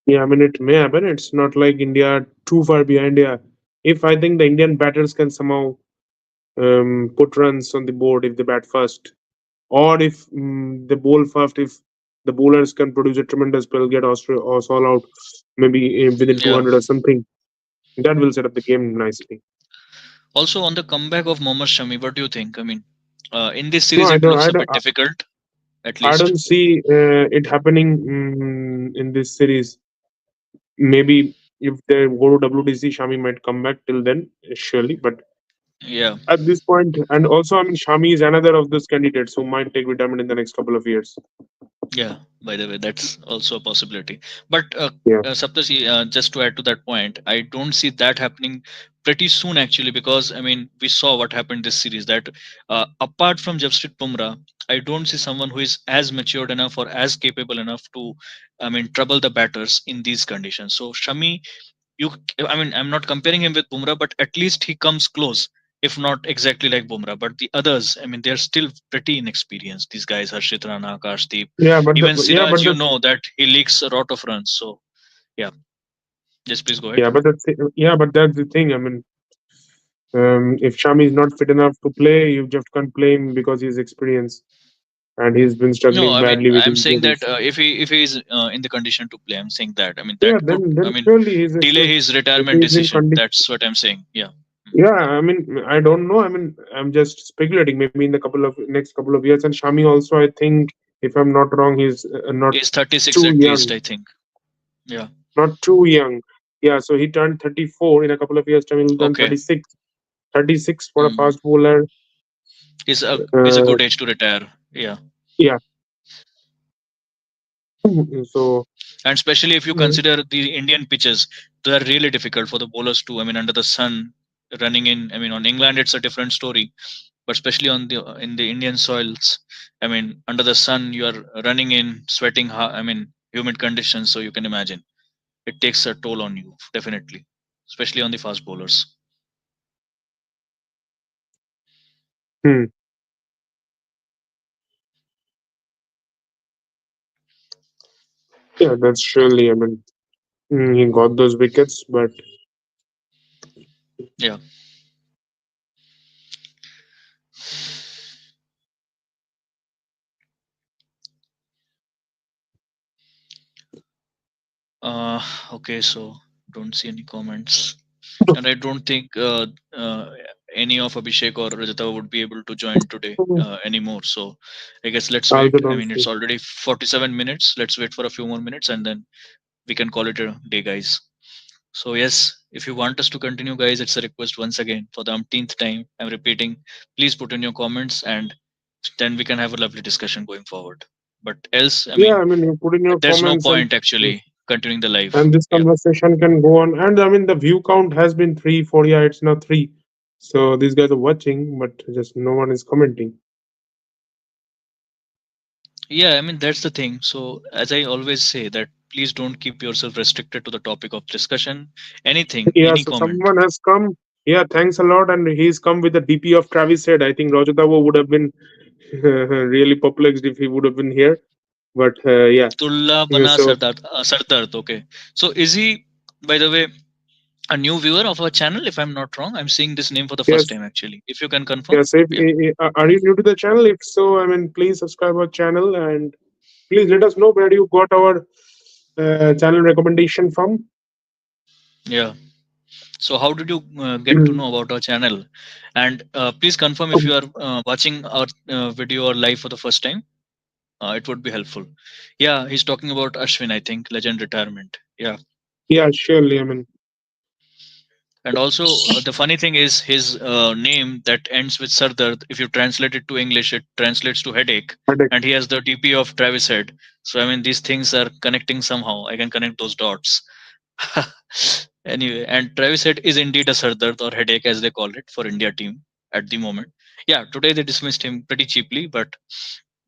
Yeah, I mean, it may happen. It's not like India are too far behind. Yeah, if I think the Indian batters can somehow put runs on the board if they bat first, or if they bowl first, if the bowlers can produce a tremendous spell, get Australia or all out, maybe within Yeah. 200 or something, that will set up the game nicely. Also on the comeback of Mohammad Shami, what do you think? I mean, in this No, series it looks I a don't, bit difficult, at I least. don't see it happening in this series. Maybe if they go to WTC, Shami might come back till then, surely. But Yeah. at this point, and also, I mean, Shami is another of those candidates who might take retirement in the next couple of years. Yeah, by the way, that's also a possibility. But Yeah, Saptasi, just to add to that point, I don't see that happening pretty soon actually, because I mean, we saw what happened this series. That apart from Jasprit Bumrah, I don't see someone who is as matured enough or as capable enough to, I mean, trouble the batters in these conditions. So Shami, you, I mean, I'm not comparing him with Bumrah, but at least he comes close, if not exactly like Bumrah. But the others, I mean, they're still pretty inexperienced. These guys, Harshit Rana, Akashdeep, yeah, but even yeah, Siraj, but you the know that he leaks a lot of runs. So yeah, just please go ahead. yeah, but yeah, but that's the thing. I mean, if Shami is not fit enough to play, you just can't play him because he's experienced and he's been No, struggling I mean, badly with I'm saying that injuries. if he is in the condition to play, I'm saying that. I mean, Yeah, that could, I then mean, surely he's a delay sure. his If retirement he's in decision. condition, That's what I'm saying. Yeah. Mm. yeah. I mean, I don't know. I mean, I'm just speculating. Maybe in the next couple of years, and Shami also. I think, if I'm not wrong, he's not He's 36 too at least, young. I think. Yeah. Not too young. Yeah, so he turned 34 in a couple of years' time. He'll turn Okay. 36. 36 for a Mm. fast bowler. Is a Uh, good age to retire. Yeah. yeah. So And especially if you mm, consider the Indian pitches, they are really difficult for the bowlers too. I mean, under the sun, running in. I mean, on England it's a different story, but especially on the in the Indian soils, I mean, under the sun you are running in, sweating. I mean, humid conditions. So you can imagine it takes a toll on you definitely, especially on the fast bowlers. hmm, yeah, that's surely. I mean, he got those wickets, but Yeah. Uh, okay, so don't see any comments. And I don't think any of Abhishek or Rajata would be able to join today anymore. So I guess let's I also wait. I don't mean, see. it's already 47 minutes. Let's wait for a few more minutes and then we can call it a day, guys. So yes, if you want us to continue, guys, it's a request once again for the umpteenth time. I'm repeating. Please put in your comments and then we can have a lovely discussion going forward. But else, I Yeah, mean, I mean, you put in your there's no comments, point actually continuing the live. and this Yeah. conversation can go on. And I mean, the view count has been three, four. Yeah, it's now three. So these guys are watching, but just no one is commenting. Yeah, I mean that's the thing. So as I always say that please don't keep yourself restricted to the topic of discussion. Anything, Yeah, any so comment. someone has come. Yeah, thanks a lot. And he's come with the DP of Travis Head. I think Rajatavo would have been really perplexed if he would have been here. But yeah, Tulla yeah, Bana so Sardar. Okay. So is he, by the way, a new viewer of our channel? If I'm not wrong, I'm seeing this name for the first yes, time actually. If you can confirm, yes. If, yeah. are you new to the channel? If so, I mean, please subscribe our channel and please let us know where you got our channel recommendation from. Yeah. So how did you get to know about our channel? And please confirm if you are watching our video or live for the first time. It would be helpful. Yeah, he's talking about Ashwin, I think, legend retirement. Yeah. Yeah, surely. I mean, And also, the funny thing is his name that ends with Sardar. If you translate it to English, it translates to headache. headache. And he has the DP of Travis Head. So I mean, these things are connecting somehow. I can connect those dots. Anyway, and Travis Head is indeed a Sardar or headache, as they call it, for India team at the moment. Yeah, today they dismissed him pretty cheaply, but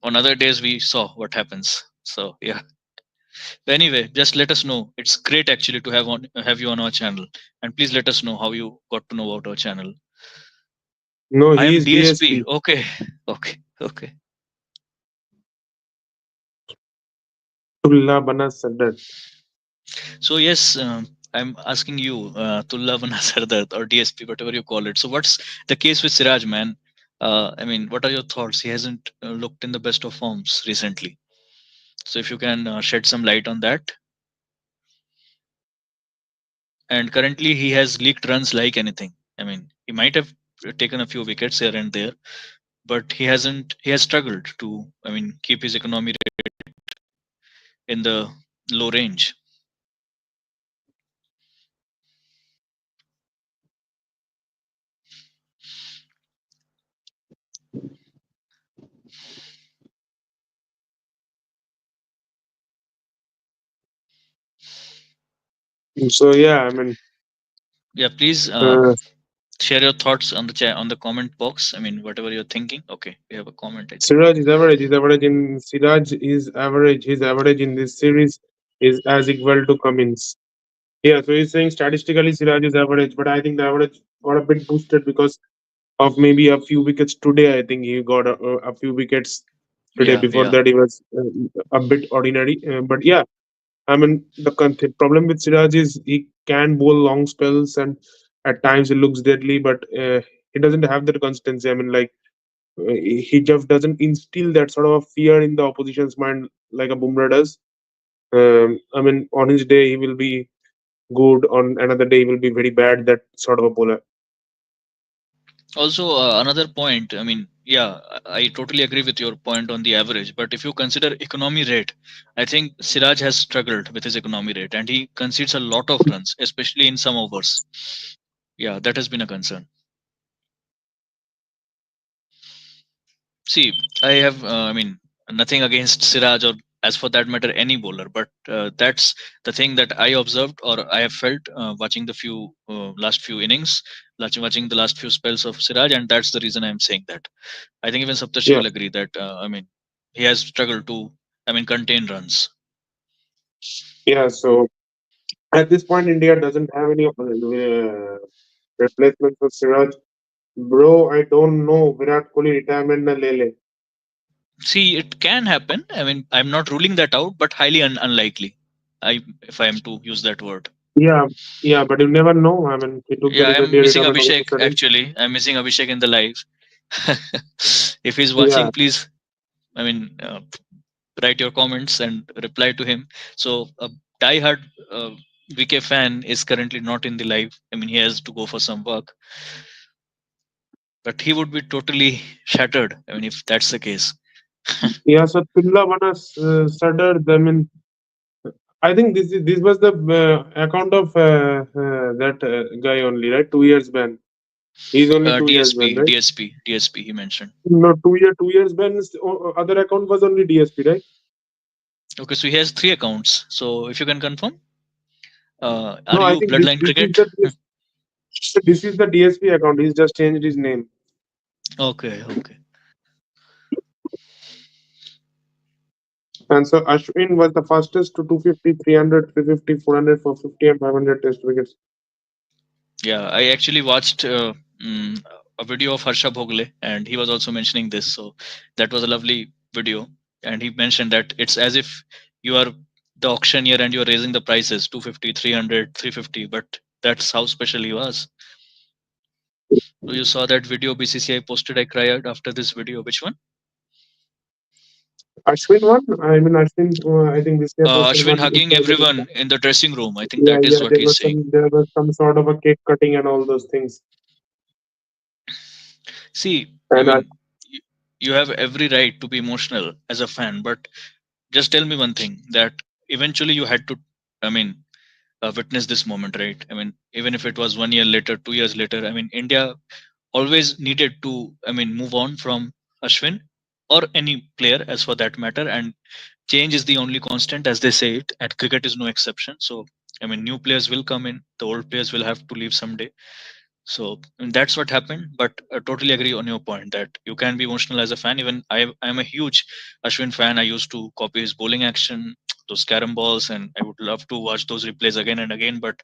on other days we saw what happens. So yeah. But anyway, just let us know. It's great actually to have you on our channel, and please let us know how you got to know about our channel. No, I he am is DSP. DSP. Okay, okay, okay. Tulla Bana Sadar. So yes, I'm asking you, Tulla Bana Sardar or DSP, whatever you call it. So what's the case with Siraj, man? I mean, what are your thoughts? He hasn't looked in the best of forms recently. So if you can shed some light on that. And currently, he has leaked runs like anything. I mean, he might have taken a few wickets here and there, but he hasn't. He has struggled to, I mean, keep his economy rate in the low range. So yeah, I mean, Yeah, please uh, share your thoughts on the chat on the comment box. I mean, whatever you're thinking. Okay, we have a comment, I think. Siraj is average. His average in Siraj is average. His average in this series is as equal to Cummins. Yeah, so he's saying statistically Siraj is average, but I think the average got a bit boosted because of maybe a few wickets today. I think he got a few wickets today. Yeah, Before yeah. that, he was a bit ordinary. But yeah, I mean, the problem with Siraj is he can bowl long spells and at times it looks deadly, but he doesn't have that consistency. I mean, like he just doesn't instill that sort of fear in the opposition's mind like a Bumrah does. I mean, on his day he will be good. On another day he will be very bad. That sort of a bowler. Also, another point. I mean, yeah, I totally agree with your point on the average. But if you consider economy rate, I think Siraj has struggled with his economy rate, and he concedes a lot of runs, especially in some overs. Yeah, that has been a concern. See, I have, I mean, nothing against Siraj or, as for that matter, any bowler. But that's the thing that I observed or I have felt watching the few last few innings, watching the last few spells of Siraj, and that's the reason I'm saying that. I think even Saptashi Yeah, will agree that I mean he has struggled to, I mean, contain runs. yeah. So at this point, India doesn't have any replacement for Siraj. Bro, I don't know. Virat Kohli retirement na lele. See, it can happen. I mean, I'm not ruling that out, but highly unlikely. If I am to use that word. Yeah, yeah, but you never know. I mean, he took the Yeah, I'm T20 missing retirement all of a Abhishek. sudden. Actually, I'm missing Abhishek in the live. If he's Yeah, watching, please, I mean, write your comments and reply to him. So a diehard uh, VK fan is currently not in the live. I mean, he has to go for some work, but he would be totally shattered. I mean, if that's the case. yeah. So Pilla Vanas started. I mean, I think this was the account of that guy only, right? 2 years ban. He's only 2 years ban, DSP, right? DSP, DSP. He mentioned. No, 2 years ban. Other account was only DSP, right? Okay, so he has three accounts. So if you can confirm, are No, I you think this Bloodline this is Cricket? the DSP account. He's just changed his name. Okay, okay. And so Ashwin was the fastest to 250, 300, 350, 400, 450, and 500 test wickets. Yeah, I actually watched a video of Harsha Bhogle, and he was also mentioning this. So that was a lovely video, and he mentioned that it's as if you are the auctioneer and you are raising the prices 250, 300, 350. But that's how special he was. So you saw that video BCCI posted. I cried after this video. Which one? Ashwin won. I mean, Ashwin. I think this year posted Ashwin one. hugging everyone in the dressing room. I think Yeah, that is yeah. what he's saying. There was some sort of a cake cutting and all those things. See, I And mean, y- you have every right to be emotional as a fan, but just tell me one thing that eventually you had to, I mean, witness this moment, right? I mean, even if it was 1 year later, 2 years later, I mean, India always needed to, I mean, move on from Ashwin or any player as for that matter. And change is the only constant, as they say it, and cricket is no exception. So, I mean, new players will come in, the old players will have to leave someday. So that's what happened. But I totally agree on your point that you can be emotional as a fan. Even I'm a huge Ashwin fan. I used to copy his bowling action, those carom balls, and I would love to watch those replays again and again. But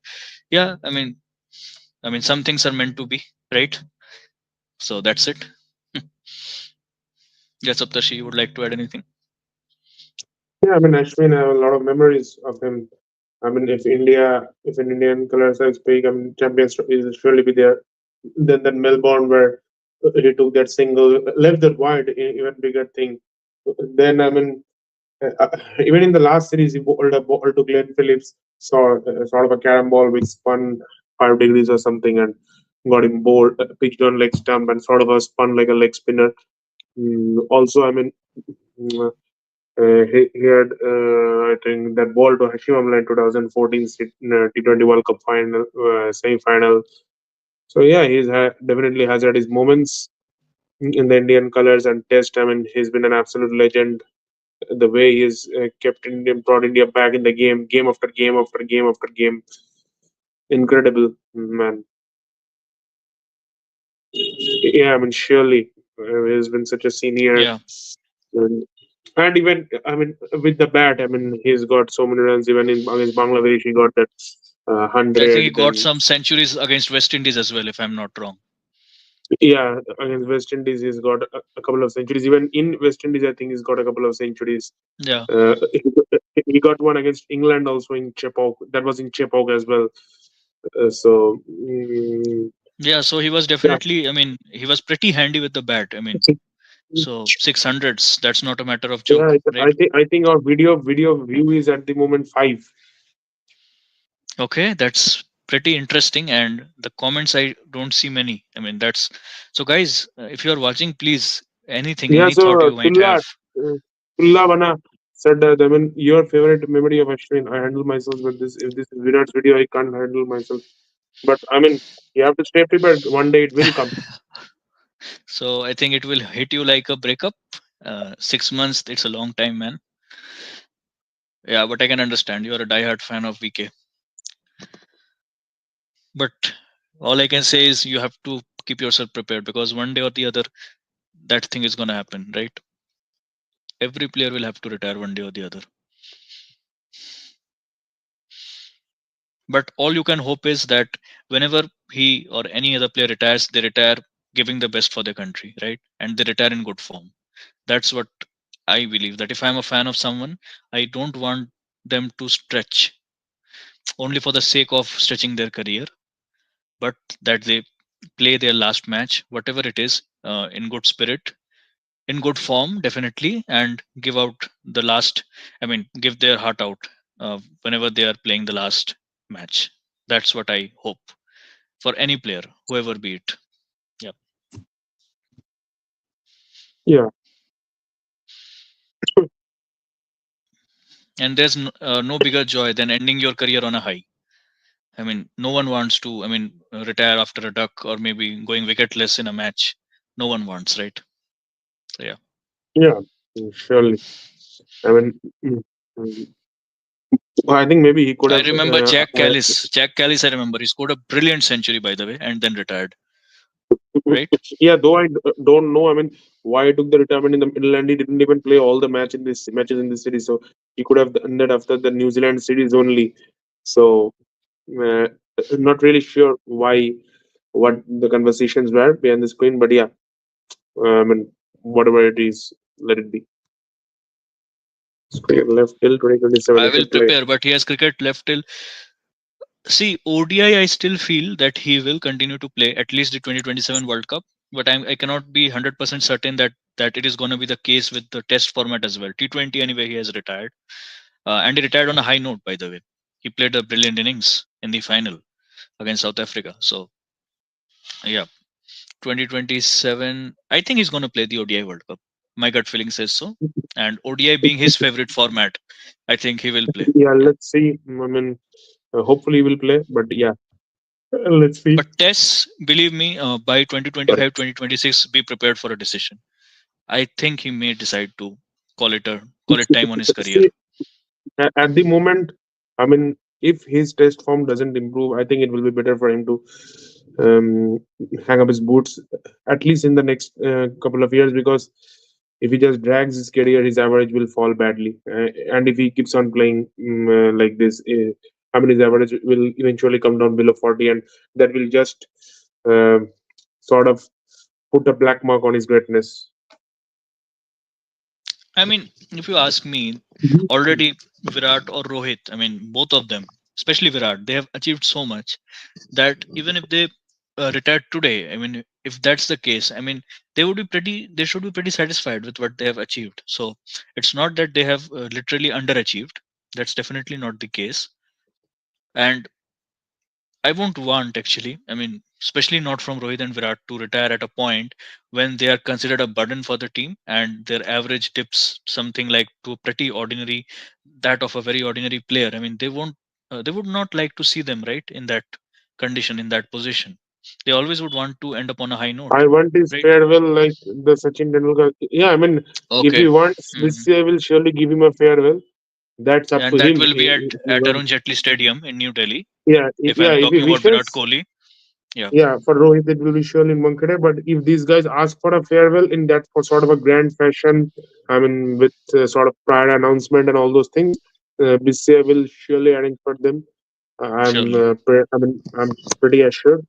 yeah, I mean, some things are meant to be, right? So that's it. Yes, Saptashi, you would like to add anything? yeah, I mean, Ashwin, I have a lot of memories of him. I mean, if an Indian colors are speak, I mean, champions will surely be there. Then Melbourne, where he took that single, left that wide, even bigger thing. Then I mean, even in the last series, he bowled a ball to Glenn Phillips, sort of a carom ball which spun 5 degrees or something and got him bowled, pitched on leg stump and sort of a spun like a leg spinner. Also, I mean, mm, he had, I think, that ball to Hashim Amla in 2014 T20 World Cup final, semi-final. So yeah, definitely has had his moments in the Indian colors and Test. I mean, he's been an absolute legend. The way he's kept India, brought India back in the game, game after game after game after game, incredible, man. Yeah, I mean, surely he's been such a senior, Yeah, and, and even I mean, with the bat, I mean, he's got so many runs. Even in against Bangladesh, he got that I think he 100. got Then some centuries against West Indies as well, if I'm not wrong. yeah, against West Indies, he's got a couple of centuries. Even in West Indies, I think he's got a couple of centuries. Yeah, He got one against England also in Chepauk. That was in Chepauk as well. So yeah. So he was yeah, definitely. I mean, he was pretty handy with the bat. I mean, so 600s. That's not a matter of yeah. joke, right? I think our video view is at the moment 5. Okay, that's pretty interesting. And the comments, I don't see many. I mean, that's so, guys. If you are watching, please, anything, Yeah. any So thought you might have. Uh, Tulla Vana said that. I mean, your favorite memory of Ashwin. I handle myself, but this if this is Virat's video, I can't handle myself. But I mean, you have to stay prepared. One day it will come. So I think it will hit you like a breakup. 6 months, it's a long time, man. Yeah, but I can understand. You're a diehard fan of VK. But all I can say is you have to keep yourself prepared because one day or the other, that thing is going to happen, right? Every player will have to retire one day or the other. But all you can hope is that whenever he or any other player retires, they retire giving the best for their country, right? And they retire in good form. That's what I believe. That if I'm a fan of someone, I don't want them to stretch only for the sake of stretching their career, but that they play their last match, whatever it is, in good spirit, in good form, definitely, and give out the last. I mean, give their heart out whenever they are playing the last match. That's what I hope for any player, whoever be it. Yeah, Yeah. and there's no bigger joy than ending your career on a high. I mean, no one wants to. I mean, retire after a duck or maybe going wicketless in a match. No one wants, right? So yeah. Yeah. Surely. I mean, mm, mm. I think maybe he could I have. remember Jack Callis. Jack Callis, I remember he scored a brilliant century, by the way, and then retired. Right? Yeah, though don't know. I mean, why he took the retirement in the middle and he didn't even play all the matches in this series. So he could have done that after the New Zealand series only. So uh, not really sure why what the conversations were behind the screen, but yeah, I mean, whatever it is, let it be. Screen left till 2027 I he will should play. prepare, but he has cricket left till. See, ODI, I still feel that he will continue to play at least the 2027 World Cup, but I cannot be 100% certain that it is going to be the case with the Test format as well. T20 anyway, he has retired, and he retired on a high note. By the way, he played a brilliant innings in the final against South Africa. So yeah, 2027. I think he's going to play the ODI World Cup. My gut feeling says so, and ODI being his favorite format, I think he will play. Yeah, Yeah. let's see. I mean, hopefully he will play, but yeah, let's see. But tests, believe me, by 2025, 2026, be prepared for a decision. I think he may decide to call it time on his career. See, at the moment, I mean, if his test form doesn't improve, I think it will be better for him to um, hang up his boots, at least in the next couple of years, because if he just drags his career, his average will fall badly. And if he keeps on playing like this, I mean, his average will eventually come down below 40, and that will just uh, sort of put a black mark on his greatness. I mean, if you ask me, already Virat or Rohit, I mean, both of them, especially Virat, they have achieved so much that even if they retired today, I mean, if that's the case, I mean, they should be pretty satisfied with what they have achieved. So it's not that they have literally underachieved. That's definitely not the case. And I won't want, actually, I mean, especially not from Rohit and Virat, to retire at a point when they are considered a burden for the team and their average dips something like to a pretty ordinary, that of a very ordinary player. I mean, they would not like to see them right in that condition, in that position. They always would want to end up on a high note, I want his right? farewell like the Sachin Tendulkar. Yeah, I mean, if Okay. he wants, Mhm. this year will surely give him a farewell. That's up to And that him. will be If he at wants. Arun Jaitley Stadium in New Delhi. Yeah, If yeah. I'm If he talking about Virat wishes, Kohli, yeah, yeah, for Rohit it will be surely in Wankhede. But if these guys ask for a farewell in that for sort of a grand fashion, I mean, with sort of prior announcement and all those things, BCI will surely arrange for them. surely. I'm pretty assured.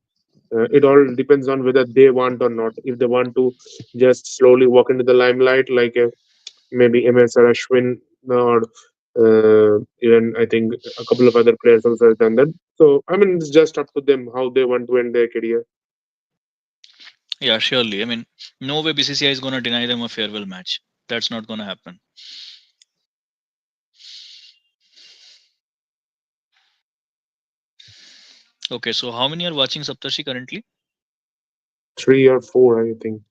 It all depends on whether they want or not. If they want to just slowly walk into the limelight, like maybe MS or Ashwin, or even I think a couple of other players also have done that. So I mean, it's just up to them how they want to end their career. Yeah, surely. I mean, no way BCCI is going to deny them a farewell match. That's not going to happen. Okay, so how many are watching Saptarshi currently? 3 or 4, I think.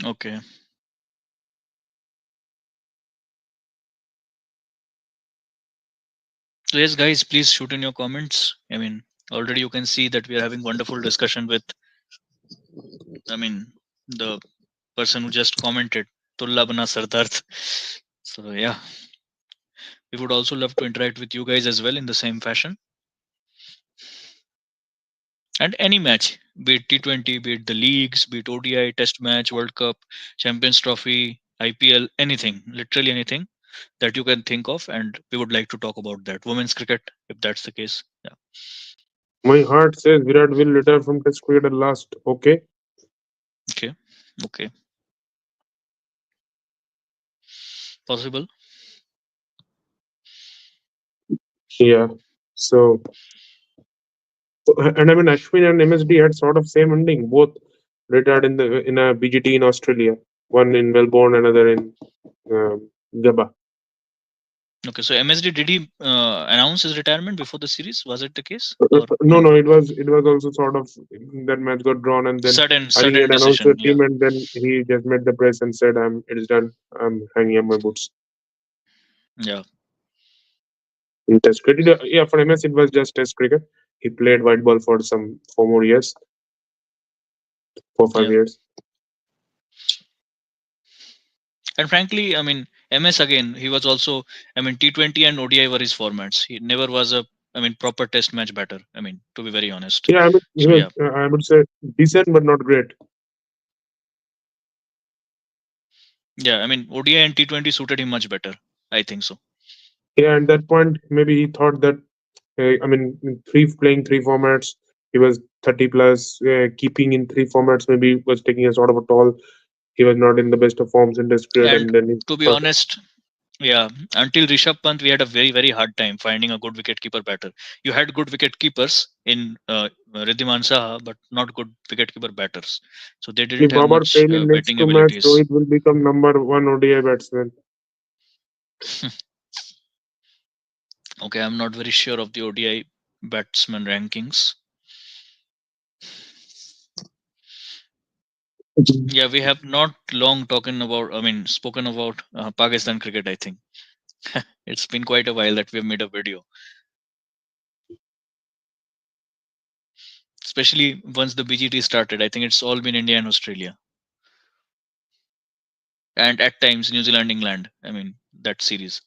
Okay. So yes, guys, please shoot in your comments. I mean, already you can see that we are having wonderful discussion with, I mean, the person who just commented, Tulla Bana Sardard. So yeah, we would also love to interact with you guys as well in the same fashion. And any match, be it T20, be it the leagues, be it ODI, Test match, World Cup, Champions Trophy, IPL, anything, literally anything that you can think of, and we would like to talk about that. Women's cricket, if that's the case. Yeah. My heart says Virat will retire from Test cricket at last. Okay. Okay. Okay. Possible. Yeah. So and I mean Ashwin and MSD had sort of same ending. Both retired in a BGT in Australia. One in Melbourne, another in Gabba. Okay. So MSD, did he announce his retirement before the series? Was it the case or No, no? no, it was also sort of that match got drawn, and then I think he Sudden had announced the decision. Yeah. team, and then he just met the press and said, "I'm it is done. I'm hanging up my boots." Yeah. In Test cricket, yeah, for MS it was just Test cricket. He played white ball for some 4 more years, 4 5 Yeah. years. And frankly, I mean, MS again, he was also, I mean, T20 and ODI were his formats. He never was a, I mean, proper test match batter. I mean, to be very honest. Yeah, I mean, he So was, yeah, I would say decent but not great. yeah. I mean, ODI and T20 suited him much better. I think so. Yeah, at that point, maybe he thought that I mean, three playing three formats. He was 30 plus, keeping in three formats. Maybe was taking a sort of a toll. He was not in the best of forms in this period, And and then he to be thought, honest, yeah, until Rishabh Pant, we had a very hard time finding a good wicketkeeper batter. You had good wicket keepers in Riddhiman Saha, but not good wicketkeeper batters. So they didn't if have Babar much fail in next batting two matches, abilities. Rohit will become number one ODI batsman. Okay, I'm not very sure of the ODI batsman rankings. Yeah, we have not long talking about, I mean, spoken about Pakistan cricket. I think it's been quite a while that we have made a video, especially once the BGT started. I think it's all been India and Australia, and at times New Zealand, England. I mean, that series.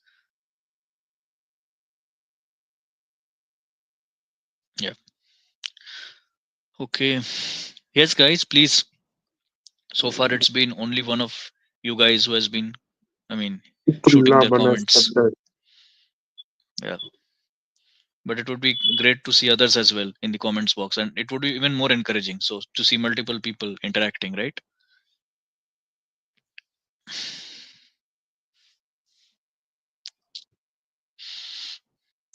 Yeah. Okay. Yes, guys, please. So far, it's been only one of you guys who has been, I mean, shooting Tullah their Banas comments. Sardar. Yeah. but it would be great to see others as well in the comments box, and it would be even more encouraging. So to see multiple people interacting, right?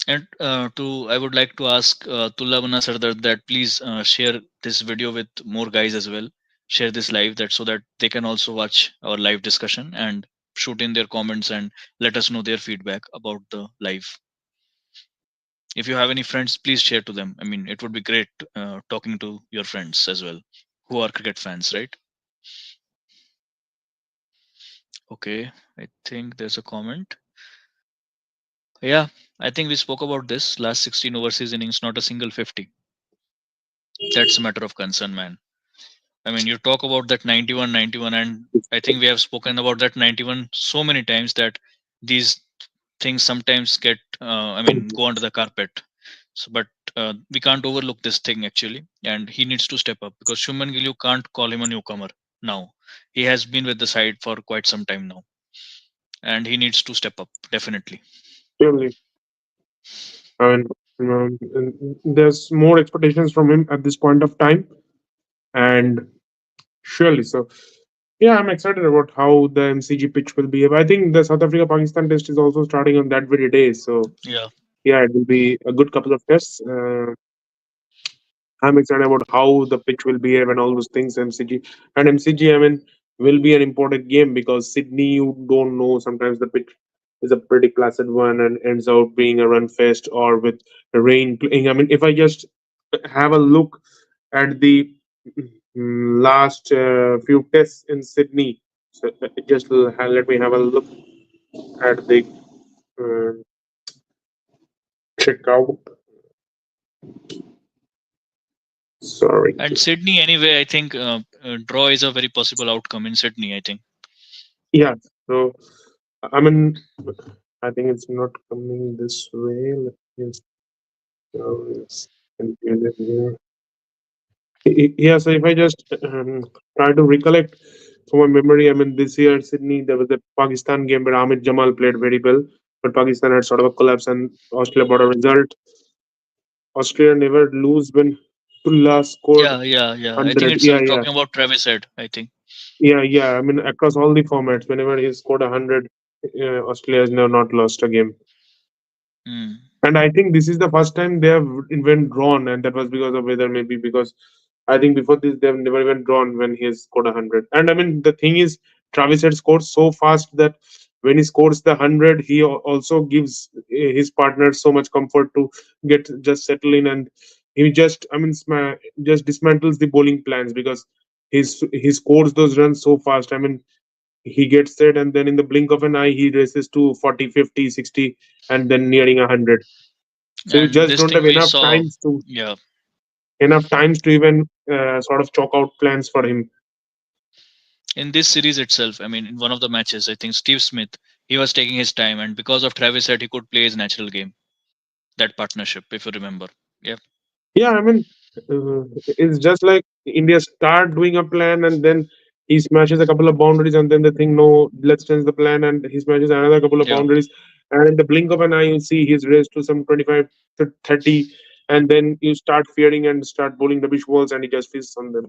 And to I would like to ask Tullabana Sardar that please share this video with more guys as well. Share this live that so that they can also watch our live discussion and shoot in their comments and let us know their feedback about the live. If you have any friends, please share to them. I mean, it would be great talking to your friends as well who are cricket fans, right? Okay, I think there's a comment. Yeah, I think we spoke about this last 16 overseas innings, not a single 50. That's a matter of concern, man. I mean, you talk about that 91, 91, and I think we have spoken about that 91 so many times that these things sometimes get, go under the carpet. So, but we can't overlook this thing actually, and he needs to step up because Shuman Gill, you can't call him a newcomer now. He has been with the side for quite some time now, and he needs to step up definitely. Surely, I mean, there's more expectations from him at this point of time, and surely so. Yeah, I'm excited about how the MCG pitch will be. I think the South Africa Pakistan test is also starting on that very day. So, Yeah, yeah, it will be a good couple of tests. I'm excited about how the pitch will behave and all those things. MCG, I mean, will be an important game because Sydney, you don't know. Sometimes the pitch is a pretty placid one and ends out being a run fest or with rain playing. I mean, if I just have a look at the last few tests in Sydney, so let me have a look at the uh, check out. Sorry. and Sydney anyway. I think draw is a very possible outcome in Sydney. I think. Yeah. So I mean, I think it's not coming this way. Let me just confuse it here. Yeah, so if I just try to recollect from my memory, I mean, this year Sydney, there was a Pakistan game where Amit Jamal played very well, but Pakistan had sort of a collapse and Australia brought a result. Australia never lose when Tullah scored Yeah, yeah, yeah. I think 100. it's Yeah, yeah, talking about Travis Head. I think. yeah. I mean, across all the formats, whenever he scored 100, Australia has never not lost a game. Hmm. And I think this is the first time they have even drawn, and that was because of weather, maybe because I think before this they have never even drawn when he has scored 100. And I mean, the thing is, Travis had scored so fast that when he scores the 100, he also gives his partner so much comfort to get just settle in, and he just, I mean, just dismantles the bowling plans because he scores those runs so fast. I mean, he gets set, and then in the blink of an eye, he races to 40, 50, 60, and then nearing 100. So you And just this don't thing have we saw. Yeah. enough times to even sort of chalk out plans for him. In this series itself, I mean, in one of the matches, I think Steve Smith, he was taking his time, and because of Travis Head, he could play his natural game. That partnership, if you remember. Yeah, Yeah, I mean, it's just like India start doing a plan and then he smashes a couple of boundaries and then they think, no, let's change the plan, and he smashes another couple of yeah, boundaries. And in the blink of an eye, you see he's raised to some 25 to 30, and then you start fearing and start bowling rubbish balls and he just feasts on them.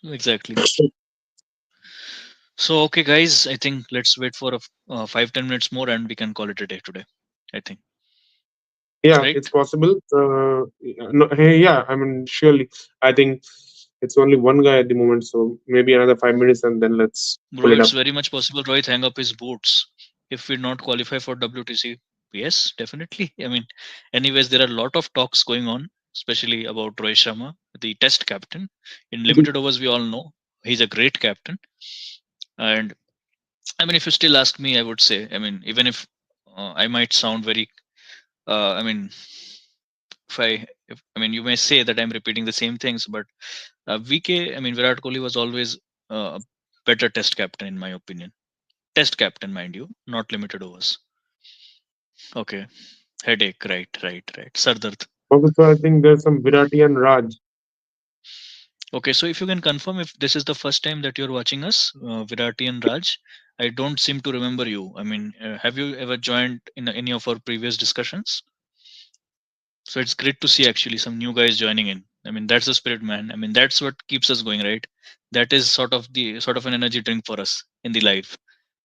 exactly. So, okay, guys, I think let's wait for 5-10 minutes more, and we can call it a day today. I think, Yeah, right, it's possible. No, hey, yeah, I mean, surely. I think it's only one guy at the moment, so maybe another 5 minutes and then let's pull bro? it It's up. very much possible. Rohit hang up his boots if we not qualify for WTC. Yes, definitely. I mean, anyways, there are a lot of talks going on, especially about Rohit Sharma, the Test captain. In limited overs, we all know he's a great captain, and I mean, if you still ask me, I would say, I mean, even if I might sound very, I mean, I mean, you may say that I'm repeating the same things, but VK, I mean, Virat Kohli was always a better Test captain, in my opinion. Test captain, mind you, not limited overs. Okay, headache, right. Sardard. Okay, so I think there's some Virati and Raj. Okay, so if you can confirm if this is the first time that you're watching us, Virati and Raj, I don't seem to remember you. I mean, have you ever joined in any of our previous discussions? So it's great to see actually some new guys joining in. I mean, that's the spirit, man. I mean, that's what keeps us going, right? That is sort of an energy drink for us in the live,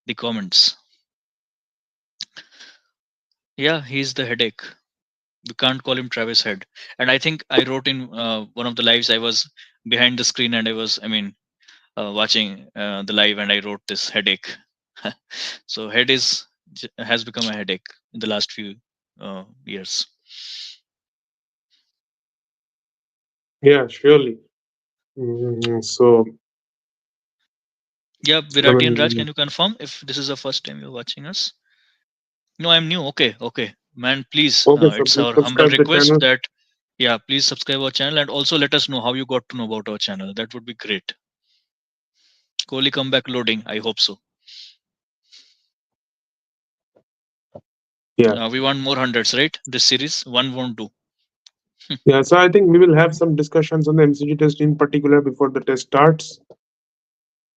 the comments. Yeah, he's the headache. We can't call him Travis Head. And I think I wrote in one of the lives, I was behind the screen and I was, I mean, watching the live, and I wrote this headache. So head has become a headache in the last few years. Yeah, surely. So, Yeah, I Virati and Raj, mean, can you confirm if this is the first time you're watching us? No, I'm new. Okay, okay. Man, please, okay, so it's please our humble subscribe the request channel. that, yeah, please subscribe our channel and also let us know how you got to know about our channel. That would be great. Kohli comeback loading. I hope so. Yeah. We want more hundreds, right? This series, one won't do. Yeah, so I think we will have some discussions on the MCG test in particular before the test starts.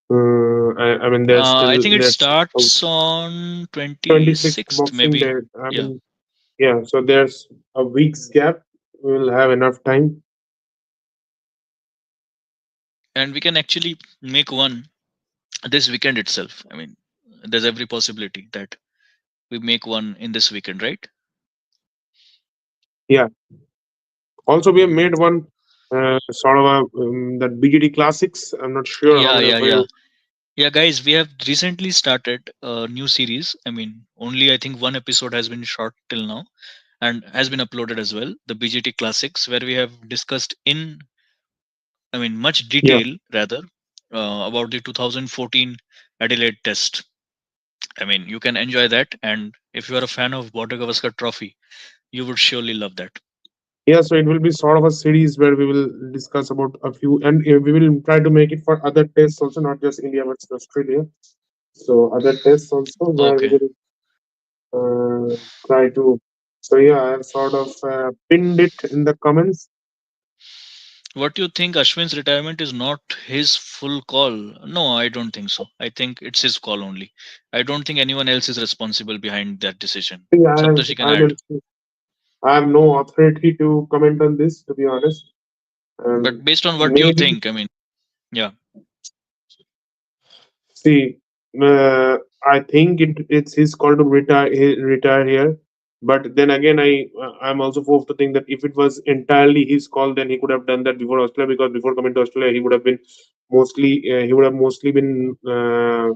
I mean, I think it there's a starts on 26th 26th, Boxing maybe. Day. I Yeah. mean, yeah, so there's a week's gap. We will have enough time. And we can actually make one this weekend itself. I mean, there's every possibility that we make one in this weekend, right? Yeah. Also, we have made one sort of a that BGD Classics. I'm not sure how Yeah, many yeah, of yeah. you. Yeah, guys, we have recently started a new series. I mean, only I think one episode has been shot till now and has been uploaded as well. The BGT Classics, where we have discussed in, I mean, much Yeah. detail rather about the 2014 Adelaide Test. I mean, you can enjoy that, and if you are a fan of Border Gavaskar Trophy, you would surely love that. Yeah, so it will be sort of a series where we will discuss about a few, and we will try to make it for other tests also, not just India versus Australia. So other tests also where we Okay. will try to. So yeah, I have sort of pinned it in the comments. What do you think? Ashwin's retirement is not his full call? No, I don't think so. I think it's his call only. I don't think anyone else is responsible behind that decision. See, I have, Saptarshi can I add. mean, I have no authority to comment on this, to be honest. And But based on what you maybe think, I mean, yeah. see, I think it's his call to retire here. But then again, I'm also forced to think that if it was entirely his call, then he could have done that before Australia. Because before coming to Australia, he would have mostly been uh,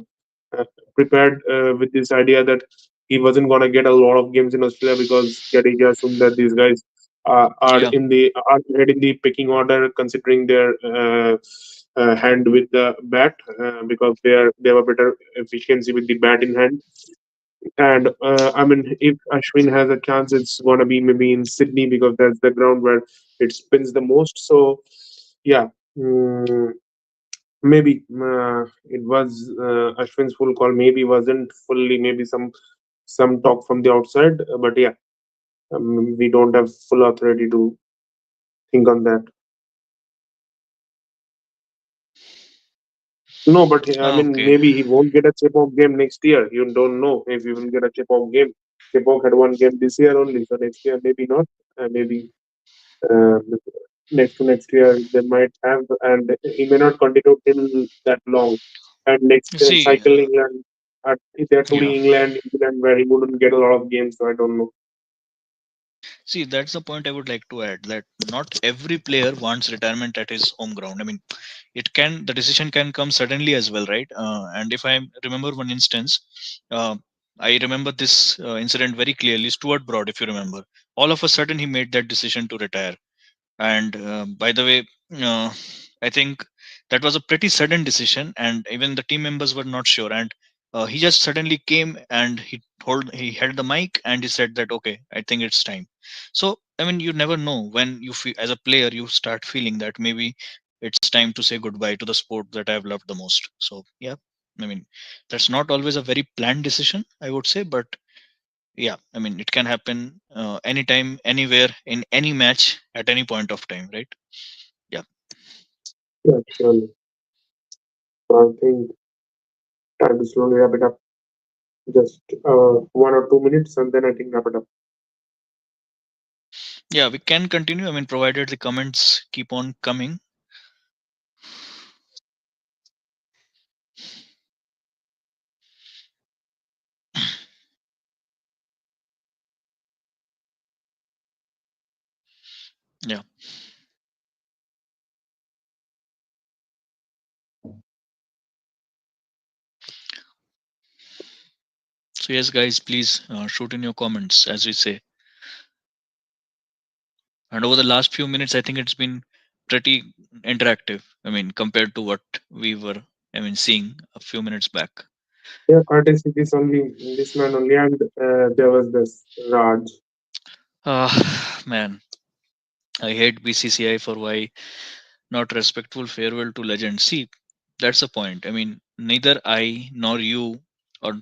prepared with this idea that he wasn't gonna get a lot of games in Australia because Jadeja assumed that these guys Yeah. are ahead in the picking order considering their hand with the bat because they have a better efficiency with the bat in hand. And I mean, if Ashwin has a chance, it's gonna be maybe in Sydney because that's the ground where it spins the most. So yeah. Maybe it was Ashwin's full call. Maybe wasn't fully. Maybe some talk from the outside. But yeah, we don't have full authority to think on that. No, but I mean, Okay. maybe he won't get a chip off game next year. You don't know if he will get a chip off game. Chip off had one game this year only, so next year maybe not. Maybe uh, next to next year they might have, and he may not continue till that long. And next See, cycle England, they're touring yeah. England where he wouldn't get a lot of games. So I don't know. See, that's the point I would like to add that not every player wants retirement at his home ground. I mean, the decision can come suddenly as well, right? And if I remember one instance, uh, I remember this incident very clearly. Stuart Broad, if you remember, all of a sudden he made that decision to retire. And by the way, uh, I think that was a pretty sudden decision, and even the team members were not sure. And he just suddenly came and he held the mic and he said that okay, I think it's time. So I mean, you never know when you feel as a player, you start feeling that maybe it's time to say goodbye to the sport that I've loved the most. So yeah, I mean, that's not always a very planned decision, I would say, but yeah, I mean, it can happen anytime, anywhere, in any match, at any point of time, right? Yeah. Yeah, surely. So I think. Time to slowly wrap it up. Just 1 or 2 minutes, and then I think wrap it up. Yeah, we can continue. I mean, provided the comments keep on coming. Yeah. So yes, guys, please shoot in your comments as we say. And over the last few minutes, I think it's been pretty interactive. I mean, compared to what we were, I mean, seeing a few minutes back. Yeah, courtesy this only, this man only, and there was this Raj. Man, I hate BCCI for why not respectful farewell to legends. See, that's the point. I mean, neither I nor you, or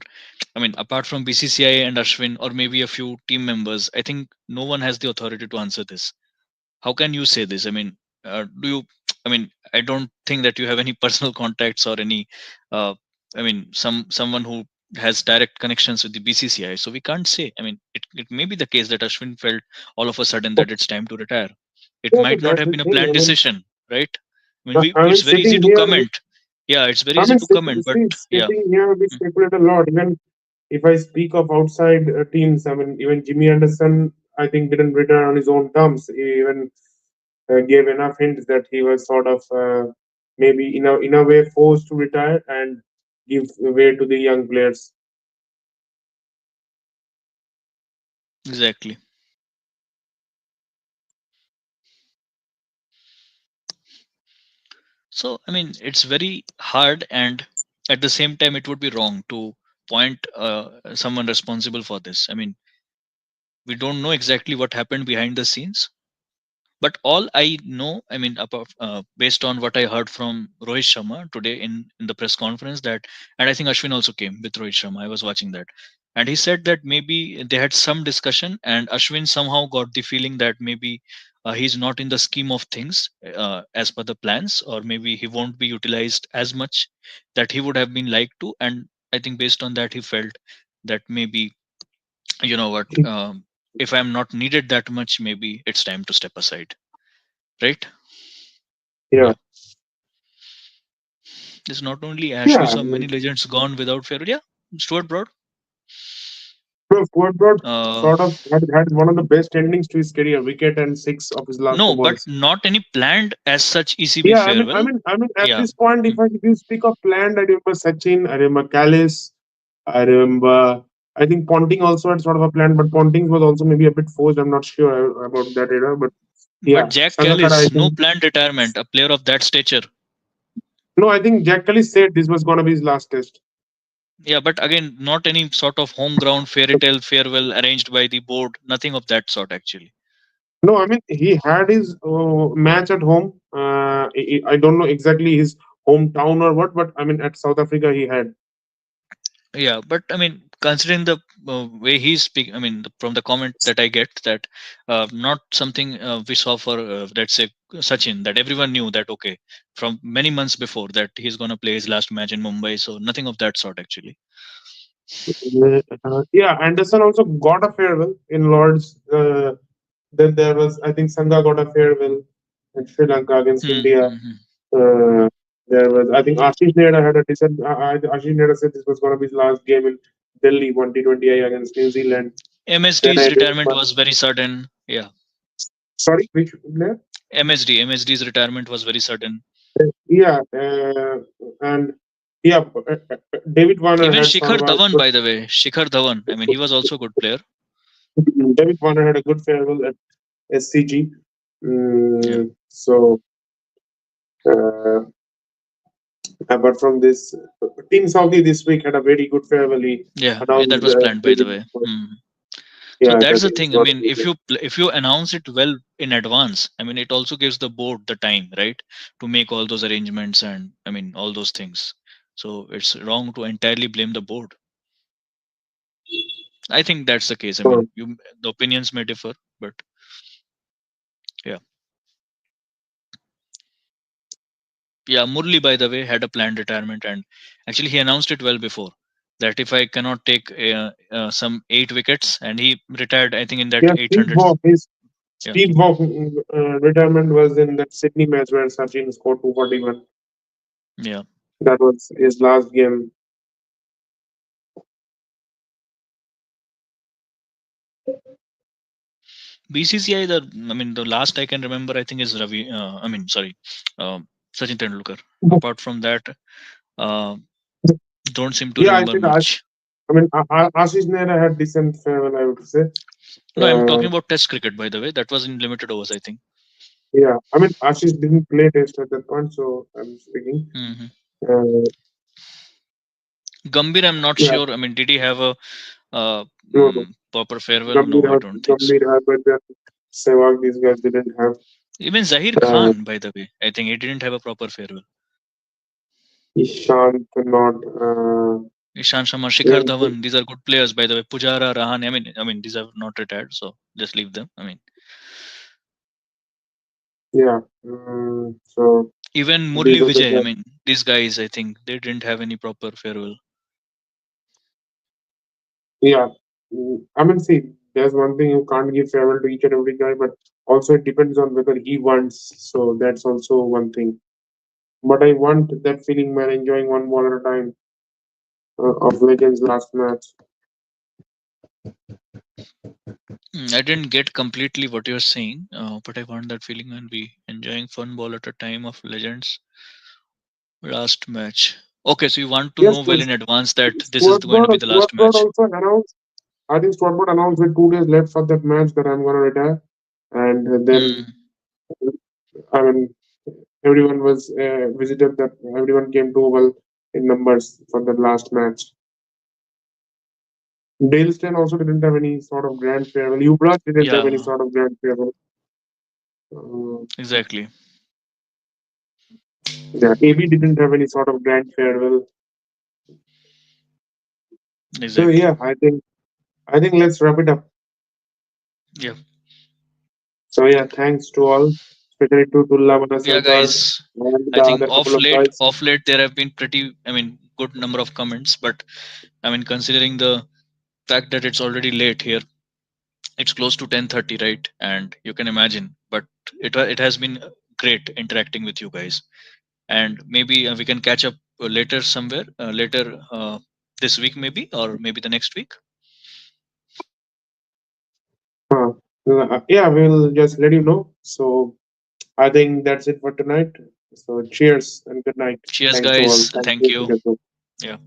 I mean, apart from BCCI and Ashwin, or maybe a few team members, I think no one has the authority to answer this. How can you say this? I mean, do you? I mean, I don't think that you have any personal contacts or any. Uh, I mean, someone who has direct connections with the BCCI. So we can't say. I mean, it may be the case that Ashwin felt all of a sudden that it's time to retire. It Yeah, but might not that's have the been a thing. planned decision, right? I mean, I mean, it's very easy sitting to here, comment. Yeah, it's very I easy mean, to comment, but yeah. sitting here, we Mm, speculate a lot. Even if I speak of outside teams, I mean, even Jimmy Anderson, I think, didn't retire on his own terms. He even gave enough hints that he was sort of maybe in a way forced to retire and give way to the young players. exactly. So, I mean, it's very hard, and at the same time, it would be wrong to point someone responsible for this. I mean, we don't know exactly what happened behind the scenes, but all I know, I mean, based on what I heard from Rohit Sharma today in the press conference, that, and I think Ashwin also came with Rohit Sharma. I was watching that, and he said that maybe they had some discussion, and Ashwin somehow got the feeling that maybe he's not in the scheme of things as per the plans, or maybe he won't be utilized as much that he would have been like to, and I think based on that he felt that maybe, you know what, if I'm not needed that much, maybe it's time to step aside, right? Yeah, Yeah. There's not only Ash, we yeah. I saw mean, many legends gone without farewell. Yeah. Stuart Broad. Stuart Broad Uh, sort of had one of the best endings to his career, wicket and six of his last two no, but balls. not any planned as such ECB Yeah, farewell. at Yeah. this point, Mm, if you speak of planned, I remember Sachin, I remember Callis, I remember. I think Ponting also had sort of a plan, but Ponting was also maybe a bit forced. I'm not sure about that era, but but yeah, Jack Sangakkara, I Callis, no think. planned retirement, a player of that stature. No, I think Jack Kelly said this was going to be his last test. Yeah, but again, not any sort of home ground fairy tale farewell arranged by the board. Nothing of that sort, actually. No, I mean he had his match at home. I don't know exactly his hometown or what, but I mean at South Africa he had. Yeah, but I mean, considering the way he's speaking, I mean, from the comment that I get, that not something we saw for, let's say, Sachin, that everyone knew that, okay, from many months before that he's going to play his last match in Mumbai. So nothing of that sort, actually. Yeah, Anderson also got a farewell in Lords. Then there was, I think, Sangha got a farewell in Sri Lanka against India. Mm-hmm. Uh, there was, I think, Ashish Nehra had a decent. Ashish Nehra said this was going to be his last game in Delhi, 1T20I against New Zealand. Then MSD's I retirement remember. was very sudden. Yeah, Sorry, which player? MSD's retirement was very sudden. Yeah, and yeah, David Warner Even had sort Shikhar of a Dhawan, good. by the way, Shikhar Dhawan, I mean, he was also a good player. David Warner had a good farewell at SCG. Yeah, So, uh, apart from this, Team Saudi this week had a very good farewell. He yeah, that announced was planned, by the David. way. Hmm. So Yeah, that's that the he's thing. I going to mean, be there. if you announce it well in advance, I mean, it also gives the board the time, right, to make all those arrangements and, I mean, all those things. So it's wrong to entirely blame the board. I think that's the case. I So, mean, the opinions may differ, but yeah. Yeah, Murli, by the way, had a planned retirement, and actually he announced it well before that if I cannot take some 8 wickets, and he retired, I think, in that Yeah, Steve 800. Waugh. His Yeah, Steve Waugh retirement was in that Sydney match where Sachin scored 241. yeah. That was his last game. BCCI, the I mean, the last I can remember, I think, is Ravi. I mean, sorry, Sachin Tendulkar. Apart from that, uh, don't seem to Yeah, I remember think much. I mean Ashish Nehra had decent farewell, I would say. No, I'm Uh, talking about Test cricket, by the way. That was in limited overs, I think. yeah, I mean Ashish didn't play Test at that point, so I'm speaking. Hmm. Uh, Gambhir, I'm not yeah, sure. I mean, did he have a no, no. proper farewell? Gambhir, No, I don't think so. Gambhir, Harbhajan, Sehwag, these guys didn't have. Even Zahir Uh, Khan, by the way, I think he didn't have a proper farewell. Ishant, not. Ishan Sharma, Shikhar Even, Dhawan, these are good players, by the way. Pujara, Rahane, I mean, these are not retired, so just leave them. I mean, yeah. So even these Murli are the Vijay, I guys. mean, these guys, I think they didn't have any proper farewell. Yeah. I mean, see, there's one thing you can't give farewell to each and every guy, but also it depends on whether he wants. So that's also one thing. But I want that feeling, man, enjoying one ball at a time of Legends last match. I didn't get completely what you're saying, but I want that feeling and be enjoying fun ball at a time of Legends last match. Okay, so you want to Yes, know well yes. in advance that this is Stuart going to Broad, be the Stuart last Broad match. also announced. I think Stuart Broad announced with 2 days left for that match that I'm gonna retire, and then Hmm. I mean everyone was visited that everyone came to Oval in numbers for the last match. Daleston also didn't have any sort of grand farewell. Ubras didn't have any Yeah, sort of grand farewell. Uh, exactly, yeah, AB didn't have any sort of grand farewell. So exactly. yeah, I think let's wrap it up. Yeah, So yeah, thanks to all, especially to Tulla yeah, Sarkar guys. and I the think other couple of guys. off late, there have been pretty, I mean, good number of comments, but I mean, considering the fact that it's already late here, it's close to 10:30, right? And you can imagine, but it has been great interacting with you guys, and maybe we can catch up later somewhere later this week, maybe, or maybe the next week. Uh, yeah, we'll just let you know. So I think that's it for tonight. So cheers and good night. Cheers, Thanks to all. guys. Thank Thank you. you. Jacob. Yeah.